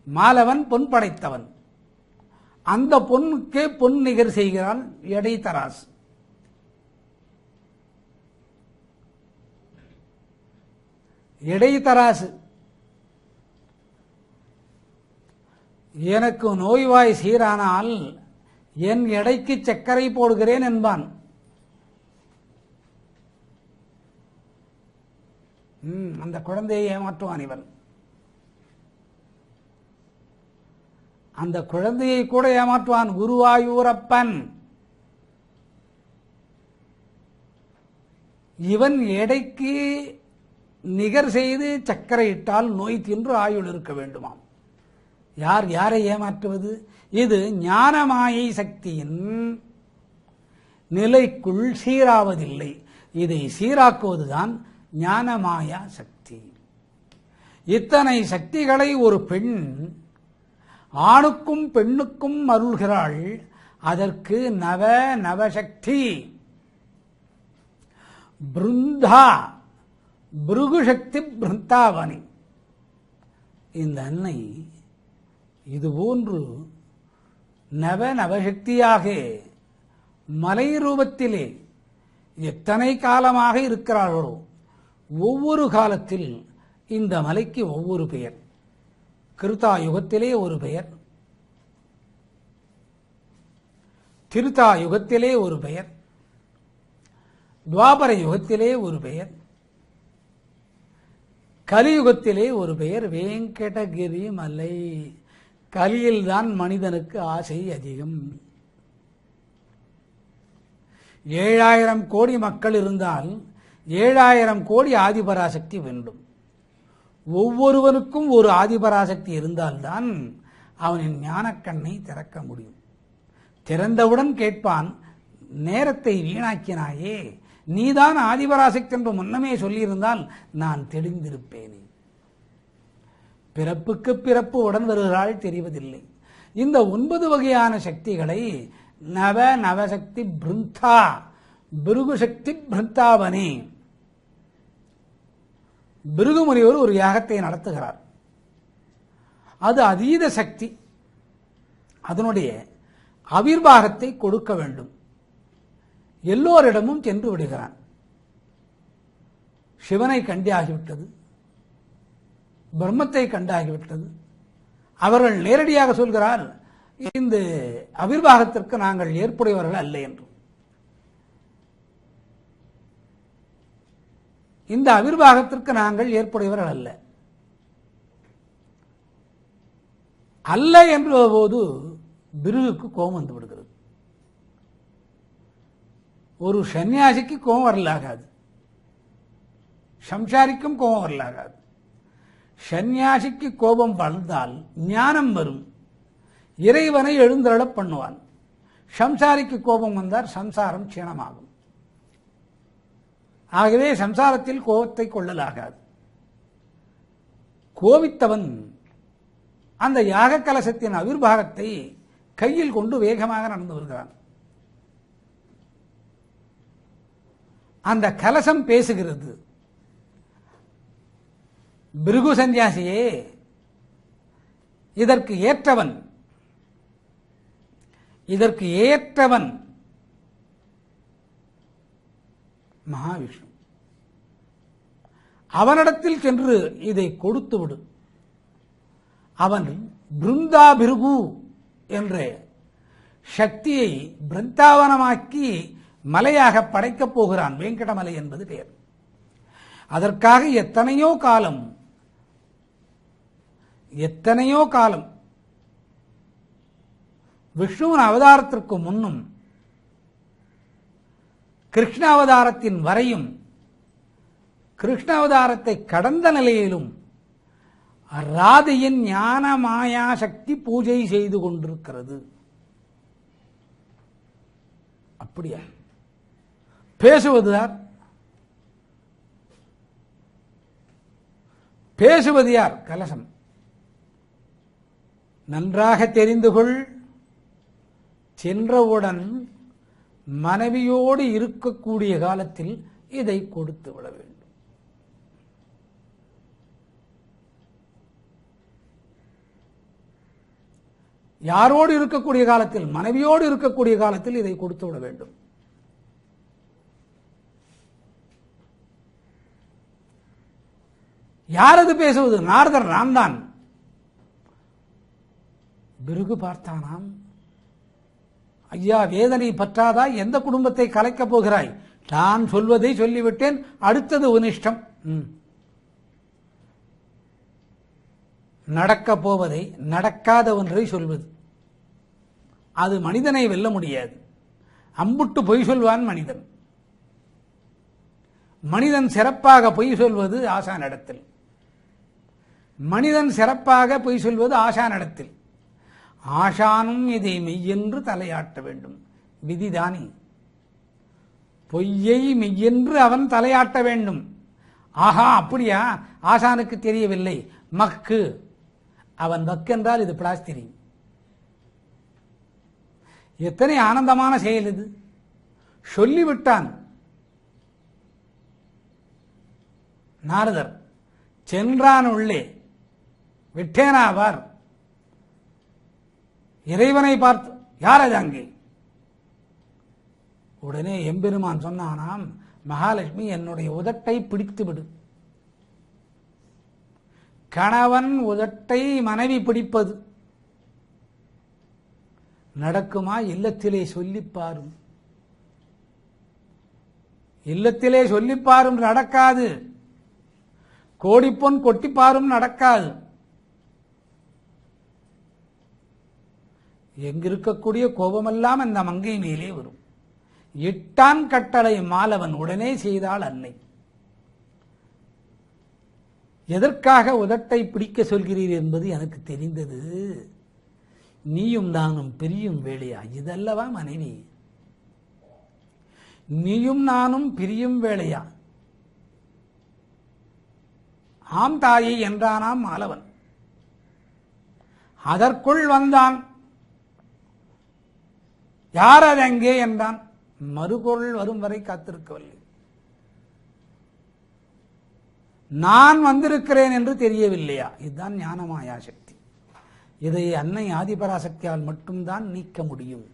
மாலவன் பொன் படைத்தவன். அந்த பொன்னுக்கே பொன் நிகர் செய்கிறான் எடை தராசு. எடை தராசு. எனக்கு நோய்வாய் சீரானால் என் எடைக்கு சர்க்கரை போடுகிறேன் என்பான். அந்த குழந்தையை ஏமாற்றுவான் இவன். அந்த குழந்தையை கூட ஏமாற்றுவான். குருவாயூரப்பன் இவன் எடைக்கு நிகர் செய்து சர்க்கரை இட்டால் நோய் தின்று ஆயுள் இருக்க வேண்டுமாம். யார் யாரை ஏமாற்றுவது? இது ஞானமாயை சக்தியின் நிலைக்குள் சீராவதில்லை. இதை சீராக்குவதுதான் ஞானமாயா சக்தி. இத்தனை சக்திகளை ஒரு பெண் ஆணுக்கும் பெண்ணுக்கும் அருள்கிறாள். அதற்கு நவசக்தி பிருந்தா பிருகுசக்தி பிருந்தாவனி. இந்த அன்னை இதுபோன்று நவசக்தியாக மலை ரூபத்திலே எத்தனை காலமாக இருக்கிறார்களோ ஒவ்வொரு காலத்தில் இந்த மலைக்கு ஒவ்வொரு பெயர். கிருத்தாயுகத்திலே ஒரு பெயர், திருத்தாயுகத்திலே ஒரு பெயர், துவாபர யுகத்திலே ஒரு பெயர், கலியுகத்திலே ஒரு பெயர் வேங்கடகிரி மலை. கலியில்தான் மனிதனுக்கு ஆசை அதிகம். 7000 கோடி மக்கள் இருந்தால் 7000 கோடி ஆதிபராசக்தி வேண்டும். ஒவ்வொருவனுக்கும் ஒரு ஆதிபராசக்தி இருந்தால்தான் அவனின் ஞானக்கண்ணை திறக்க முடியும். திறந்தவுடன் கேட்பான், நேரத்தை வீணாக்கினாயே, நீதான் ஆதிபராசக்தி என்று முன்னமே சொல்லியிருந்தால் நான் தெளிந்திருப்பேனே. பிறப்புக்கு பிறப்பு உடன் வருகிறாள் தெரிவதில்லை. இந்த 9 வகையான சக்திகளை நவசக்தி பிருந்தா, பிருகுசக்தி பிருந்தாவனே. பிருகு முனிவர் ஒரு யாகத்தை நடத்துகிறார். அது அதீத சக்தி. அதனுடைய அவிர்வாகத்தை கொடுக்க வேண்டும். எல்லோரிடமும் சென்று விடுகிறான். சிவனை கண்டாகிவிட்டது, பிரம்மத்தை கண்டாகிவிட்டது. அவர்கள் நேரடியாக சொல்கிறார், இந்த அவிர்வாகத்திற்கு நாங்கள் ஏற்புடையவர்கள் அல்ல என்று. இந்த அவிர்வாகத்திற்கு நாங்கள் ஏற்புடையவர்கள் அல்ல அல்ல என்ற போது பிருகுக்கு கோபம் வந்து விடுகிறது. ஒரு சன்னியாசிக்கு கோபம் வரலாகாது, சம்சாரிக்கும் கோபம் வரலாகாது. சன்னியாசிக்கு கோபம் வந்தால் ஞானம் வரும், இறைவனை எழுந்தருளப் பண்ணுவான். சம்சாரிக்கு கோபம் வந்தால் சம்சாரம் சீனமாகும். ஆகவே சம்சாரத்தில் கோபத்தை கொள்ளலாகாது. கோபித்தவன் அந்த யாக கலசத்தின் அவிர்வாகத்தை கையில் கொண்டு வேகமாக நடந்து வருகிறான். அந்த கலசம் பேசுகிறது, பிருகு சந்நியாசியே, இதற்கு ஏற்றவன், இதற்கு ஏற்றவன் மகாவிஷ்ணு. அவனிடத்தில் சென்று இதை கொடுத்து விடு. அவன் பிருந்தா பிருகு என்ற சக்தியை பிருந்தாவனமாக்கி மலையாக படைக்கப் போகிறான். வெங்கடமலை என்பது பெயர். அதற்காக எத்தனையோ காலம் விஷ்ணுவின் அவதாரத்திற்கு முன்னும் கிருஷ்ண அவதாரத்தின் வரையும், கிருஷ்ண அவதாரத்தை கடந்த நிலையிலும் ராதையின் ஞான மாயா சக்தி பூஜை செய்து கொண்டிருக்கிறது. அப்படியா? பேசுவது யார்? பேசுவது யார்? கலசம். நன்றாக தெரிந்து கொள், சென்றவுடன் மனைவியோடு இருக்கக்கூடிய காலத்தில் இதை கொடுத்து விட வேண்டும். யாரோடு இருக்கக்கூடிய காலத்தில்? மனைவியோடு இருக்கக்கூடிய காலத்தில் இதை கொடுத்து விட வேண்டும். யாரது பேசுவது? நாரதர். நான் தான். பிருகு பார்த்தானாம், ஐயா, வேதனை பற்றாதா? எந்த குடும்பத்தை கலைக்கப் போகிறாய்? நான் சொல்வதை சொல்லிவிட்டேன், அடுத்தது உனிஷ்டம். நடக்கப் போவதை, நடக்காத ஒன்றை சொல்வது, அது மனிதனை வெல்ல முடியாது. அம்புட்டு பொய் சொல்வான் மனிதன். மனிதன் சிறப்பாக பொய் சொல்வது ஆசானிடத்தில். மனிதன் சிறப்பாக பொய் சொல்வது ஆசானிடத்தில். ஆசானும் இதை மெய்யென்று தலையாட்ட வேண்டும். விதிதானே. பொய்யை மெய்யென்று அவன் தலையாட்ட வேண்டும். ஆஹா, அப்படியா? ஆசானுக்கு தெரியவில்லை. மக்கு. அவன் மக்கென்றால் இது பிளாஸ்திரி. எத்தனை ஆனந்தமான செயல் இது! சொல்லிவிட்டான் நாரதர். சென்றான் உள்ளே. விட்டேனாவார். இறைவனை பார்த்து யார் அது அங்கே? உடனே எம்பெருமான் சொன்னானாம், மகாலட்சுமி என்னுடைய உதட்டை பிடித்து விடு. கணவன் உதட்டை மனைவி பிடிப்பது நடக்குமா? இல்லத்திலே சொல்லிப்பாரும். இல்லத்திலே சொல்லிப்பாரும் நடக்காது. கோடிப்பொன் கொட்டிப்பாரும் நடக்காது. எங்கிருக்கக்கூடிய கோபமெல்லாம் அந்த மங்கை மேலே வரும். இட்டான் கட்டளை மாலவன், உடனே செய்தாள் அன்னை. எதற்காக உதட்டை பிடிக்க சொல்கிறீர் என்பது எனக்கு தெரிந்தது. நீயும் நானும் பிரியும் வேளையா? இதல்லவா மனைவி? நீயும் நானும் பிரியும் வேளையா? ஆம் தாயை என்றானாம் மாலவன். அதற்குள் வந்தான். யார் அதெங்கே என்றான். மறுபொருள் வரும் வரை காத்திருக்கவில்லை. நான் வந்திருக்கிறேன் என்று தெரியவில்லையா? இதுதான் ஞானமாயா சக்தி. இதை அன்னை ஆதிபராசக்தியால் மட்டும்தான் நீக்க முடியும்.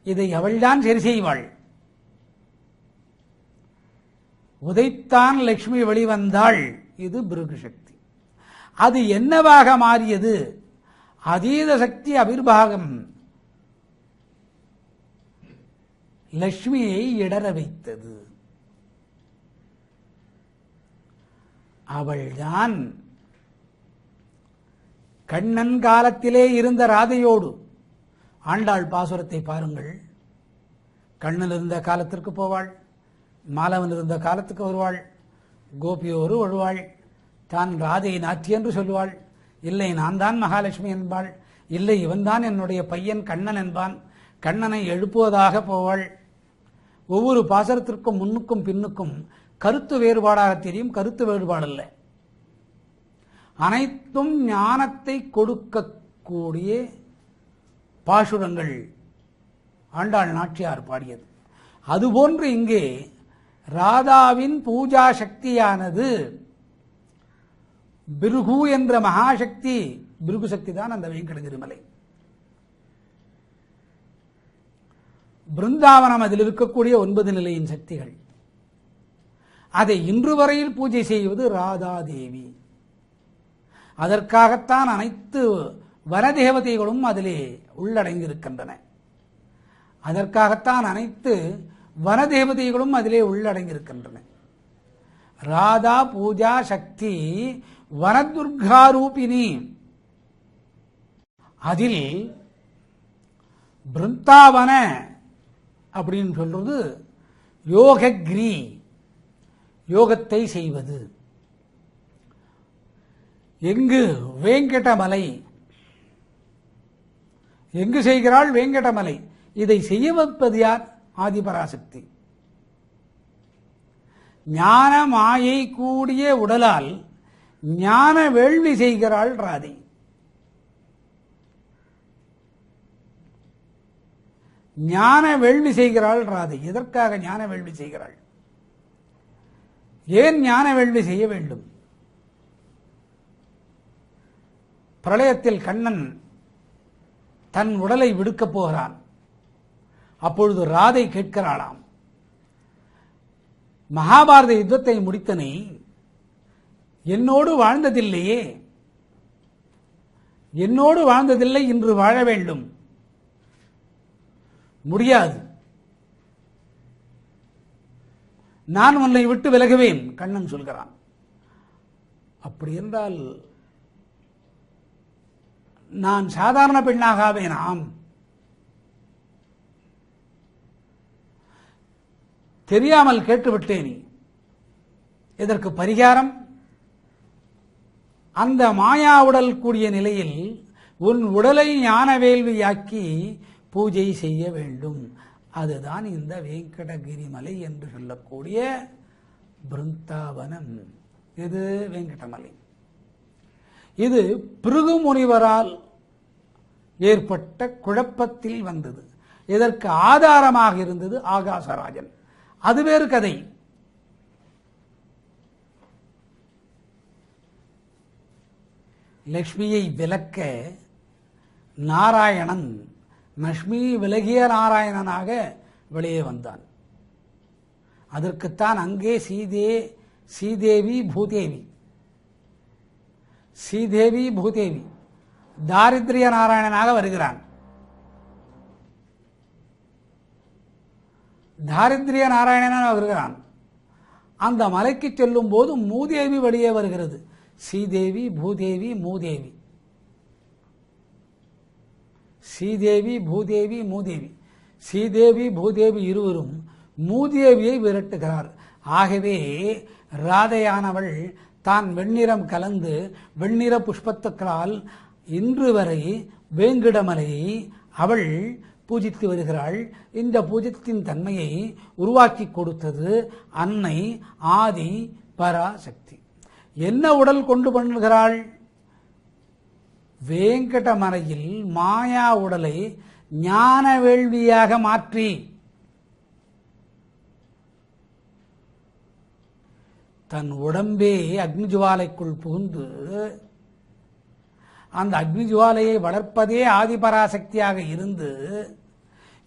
இதை அவள்தான் சரி செய்வாள். உதைத்தான் லட்சுமி வெளிவந்தாள். இது பிருகு சக்தி. அது என்னவாக மாறியது? அதீத சக்தி அபிர்வாகம் லட்சுமியை இடர வைத்தது. அவள்தான் கண்ணன் காலத்திலே இருந்த ராதையோடு ஆண்டாள் பாசுரத்தை பாருங்கள். கண்ணன் இருந்த காலத்திற்கு போவாள், மாலவன் இருந்த காலத்துக்கு வருவாள், கோபியோடு வருவாள். தான் ராதை நாட்டி என்று சொல்லுவாள். இல்லை நான் தான் மகாலட்சுமி என்பாள். இல்லை இவன்தான் என்னுடைய பையன் கண்ணன் என்பான். கண்ணனை எழுப்புவதாக போவாள். ஒவ்வொரு பாசுரத்திற்கும் முன்னுக்கும் பின்னுக்கும் கருத்து வேறுபாடாக தெரியும். கருத்து வேறுபாடல்ல, அனைத்தும் ஞானத்தை கொடுக்கக்கூடிய பாசுரங்கள் ஆண்டாள் நாச்சியார் பாடியது. அதுபோன்று இங்கே ராதாவின் பூஜா சக்தியானது பிருகு என்ற மகாசக்தி. பிருகு சக்தி தான் அந்த வெங்கடகிரிமலை. பிருந்தாவனம் அதில் இருக்கக்கூடிய 9 நிலையின் சக்திகள். அதை இன்று வரையில் பூஜை செய்வது ராதாதேவி. அதற்காகத்தான் அனைத்து வனதேவதைகளும் அதிலே உள்ளடங்கியிருக்கின்றன. அதற்காகத்தான் அனைத்து வனதேவதைகளும் அதிலே உள்ளடங்கியிருக்கின்றன. ராதா பூஜா சக்தி வனதுர்காரூபிணி. அதில் பிருந்தாவன அப்படின்னு சொல்றது யோகக்ரி, யோகத்தை செய்வது. எங்கு? வேங்கடமலை. எங்கு செய்கிறாள்? வேங்கடமலை. இதை செய்ய வைப்பது யார்? ஆதிபராசக்தி. ஞான மாயை கூடிய உடலால் ஞான வேள்வி செய்கிறாள் ராதை. ஞான வேள்வி செய்கிறாள் ராதை. எதற்காக ஞான வேள்வி செய்கிறாள்? ஏன் ஞான வேள்வி செய்ய வேண்டும்? பிரளயத்தில் கண்ணன் தன் உடலை விடுக்கப் போகிறான். அப்பொழுது ராதை கேட்கிறாளாம், மகாபாரத யுத்தத்தை முடித்தனை என்னோடு வாழ்ந்ததில்லையே, என்னோடு வாழ்ந்ததில்லை, இன்று வாழ வேண்டும். முடியாது, நான் உன்னை விட்டு விலகுவேன் கண்ணன் சொல்கிறான். அப்படி என்றால் நான் சாதாரண பெண்ணாகவேன்? ஆம். தெரியாமல் கேட்டுவிட்டேன். இதற்கு பரிகாரம் அந்த மாயா உடல் கூடிய நிலையில் உன் உடலை ஞான வேள்வியாக்கி பூஜை செய்ய வேண்டும். அதுதான் இந்த வேங்கடகிரிமலை என்று சொல்லக்கூடிய பிருந்தாவனம். இது வேங்கடமலை. இது பிருகு முனிவரால் ஏற்பட்ட குழப்பத்தில் வந்தது. இதற்கு ஆதாரமாக இருந்தது ஆகாசராஜன். அது வேறு கதை. லக்ஷ்மியை விலக்க நாராயணன் லக்ஷ்மி விலகிய நாராயணனாக வெளியே வந்தான். அதற்குத்தான் அங்கே ஸ்ரீதேவி பூதேவி தாரித்ரிய நாராயணனாக வருகிறான். தாரித்ரிய நாராயணனாக வருகிறான். அந்த மலைக்கு செல்லும் போது மூதேவி வெளியே வருகிறது. ஸ்ரீதேவி பூதேவி மூதேவி, ஸ்ரீதேவி பூதேவி மூதேவி. ஸ்ரீதேவி பூதேவி இருவரும் மூதேவியை விரட்டுகிறார். ஆகவே ராதையானவள் தான் வெண்ணிறம் கலந்து வெண்ணிற புஷ்பத்துக்களால் இன்று வரை வேங்கிடமலையை அவள் பூஜித்து வருகிறாள். இந்த பூஜத்தின் தன்மையை உருவாக்கி கொடுத்தது அன்னை ஆதி பராசக்தி. என்ன உடல் கொண்டு பண்ணுகிறாள்? வேங்கடமலையில் மாயா உடலை ஞான வேள்வியாக மாற்றி தன் உடம்பே அக்னிஜுவாலைக்குள் புகுந்து அந்த அக்னிஜுவாலையை வளர்ப்பதே ஆதிபராசக்தியாக இருந்து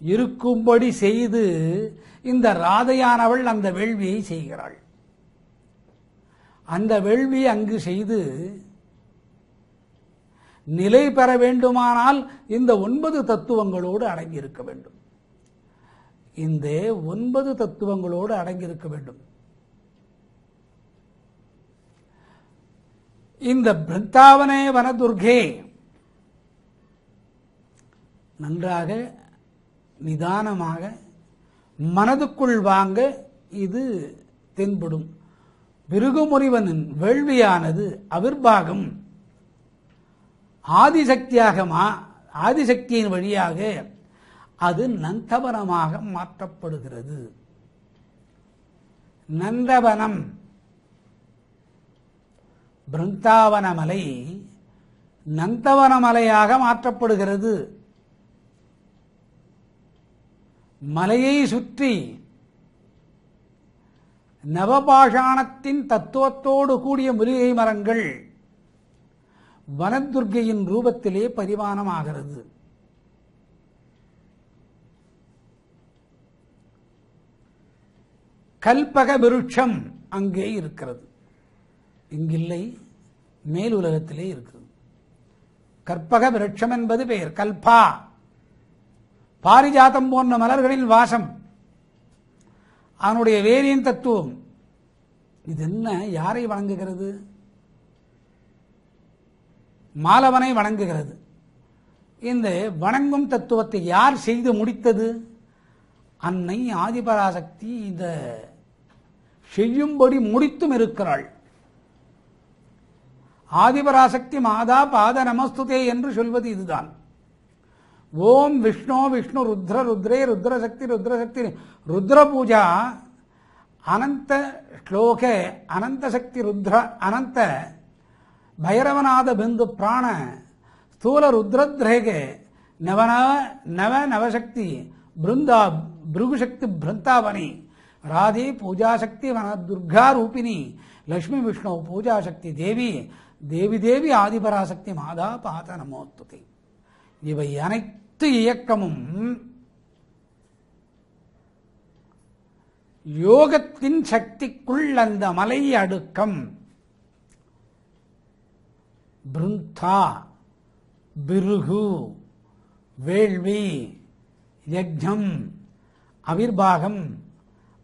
இருக்கும்படி செய்து இந்த ராதையானவள் அந்த வேள்வியை செய்கிறாள். அந்த வேள்வியை அங்கு செய்து நிலை பெற வேண்டுமானால் இந்த 9 தத்துவங்களோடு அடங்கியிருக்க வேண்டும். இந்த 9 தத்துவங்களோடு அடங்கியிருக்க வேண்டும். இந்த பிருந்தாவனே வனதுர்கே நன்றாக நிதானமாக மனதுக்குள் வாங்க இது தென்படும். பிருகுமுனிவனின் வேள்வியானது அவிர்வாகம் ஆதிசக்தியின் வழியாக அது நந்தவனமாக மாற்றப்படுகிறது. நந்தவனம் பிருந்தாவனமலை நந்தவனமலையாக மாற்றப்படுகிறது. மலையை சுற்றி நவபாஷாணத்தின் தத்துவத்தோடு கூடிய மூலிகை மரங்கள் வனதுர்க்கையின் ரூபத்திலே பரிமாணமாகிறது. கல்பக விருட்சம் அங்கே இருக்கிறது. இங்கில்லை, மேல் உலகத்திலே இருக்கிறது. கற்பக விருட்சம் என்பது பெயர். கல்பா பாரிஜாத்தம் போன்ற மலர்களில் வாசம், அதனுடைய வேரின் தத்துவம். இது என்ன? யாரை வணங்குகிறது? மாலவனை வணங்குகிறது. இந்த வணங்கும் தத்துவத்தை யார் செய்து முடித்தது? அன்னை ஆதிபராசக்தி இந்த செய்யும்படி முடித்தும் இருக்கிறாள். ஆதிபராசக்தி மாதா பாத நமஸ்துதே என்று சொல்வது இதுதான். ஓம் விஷ்ணு விஷ்ணு ருத்ர ருத்ரே ருத்ரசக்தி ருத்ரசக்தி ருத்ர பூஜா அனந்த ஸ்லோக அனந்த சக்தி ருத்ர அனந்த பைரவநாத பிந்து பிராண ஸ்தூல ருத்ரத்ரேகே நவ நவசக்தி பிருந்தா பிருகுசக்தி பிருந்தாவனி ராதே பூஜாசக்தி வன துர்கா ரூபிணி லக்ஷ்மி விஷ்ணு பூஜாசக்தி தேவி தேவி தேவி ஆதிபராசக்தி மாதா பாத நமோத்துதே. இவை அனைத்து இயக்கமும் யோகத்தின் சக்திக்குள் அந்த மலை அடுக்கம் பிருந்தா பிருகு வேள்வி யஜ்ஞம் அவிர்பாகம்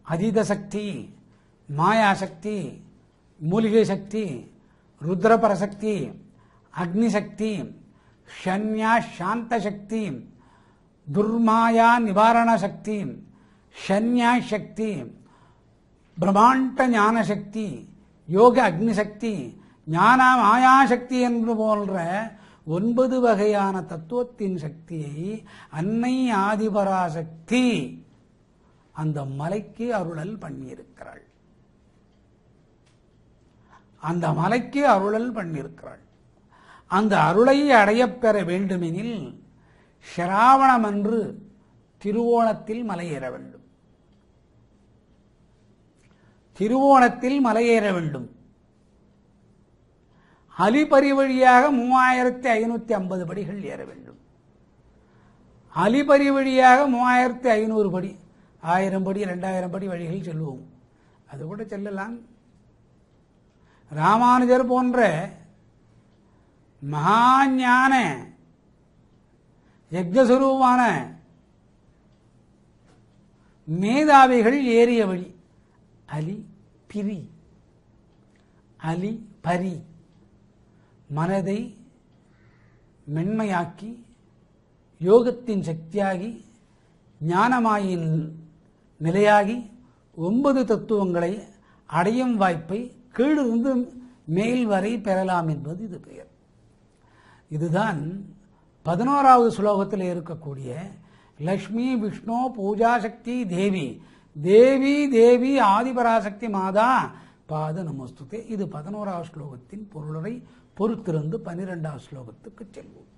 அதீதசக்தி மாயாசக்தி மூலிகை சக்தி ருத்ரபரசக்தி அக்னிசக்தி ஷன்யா சாந்த சக்தி துர்மாயா நிவாரண சக்தி ஷன்யா சக்தி பிரம்மாண்ட ஞான சக்தி யோக அக்னிசக்தி ஞான மாயாசக்தி என்று போன்ற 9 வகையான தத்துவத்தின் சக்தியை அன்னை ஆதிபராசக்தி அந்த மலைக்கு அருளல் பண்ணியிருக்கிறாள். அந்த மலைக்கு அருளல் பண்ணியிருக்கிறாள். அந்த அருளை அடையப்பெற வேண்டுமெனில் சிராவணம் அன்று திருவோணத்தில் மலையேற வேண்டும். திருவோணத்தில் மலையேற வேண்டும். அலிபரி வழியாக 3550 படிகள் ஏற வேண்டும். அலிபரி வழியாக 3500 படி, 1000 படி 2000 படி வழிகள் செல்வோம். அது கூட செல்லலாம். ராமானுஜர் போன்ற மகாஞான யஜ்ஞஸ்வரூபமான மேதாவிகள் ஏறிய வழி அலிபிரி, அலிபரி, மனதை மென்மையாக்கி யோகத்தின் சக்தியாகி ஞானமாயின் நிலையாகி 9 தத்துவங்களை அடையும் வாய்ப்பை கீழிருந்து மேல் வரை பெறலாம் என்பது இது பெயர். இதுதான் 11வது ஸ்லோகத்தில் இருக்கக்கூடிய லக்ஷ்மி விஷ்ணு பூஜா சக்தி தேவி, தேவி தேவி ஆதிபராசக்தி மாதா பாத நமஸ்துதே. இது 11வது ஸ்லோகத்தின் பொருளை பொறுத்திருந்து 12வது ஸ்லோகத்துக்கு செல்வோம்.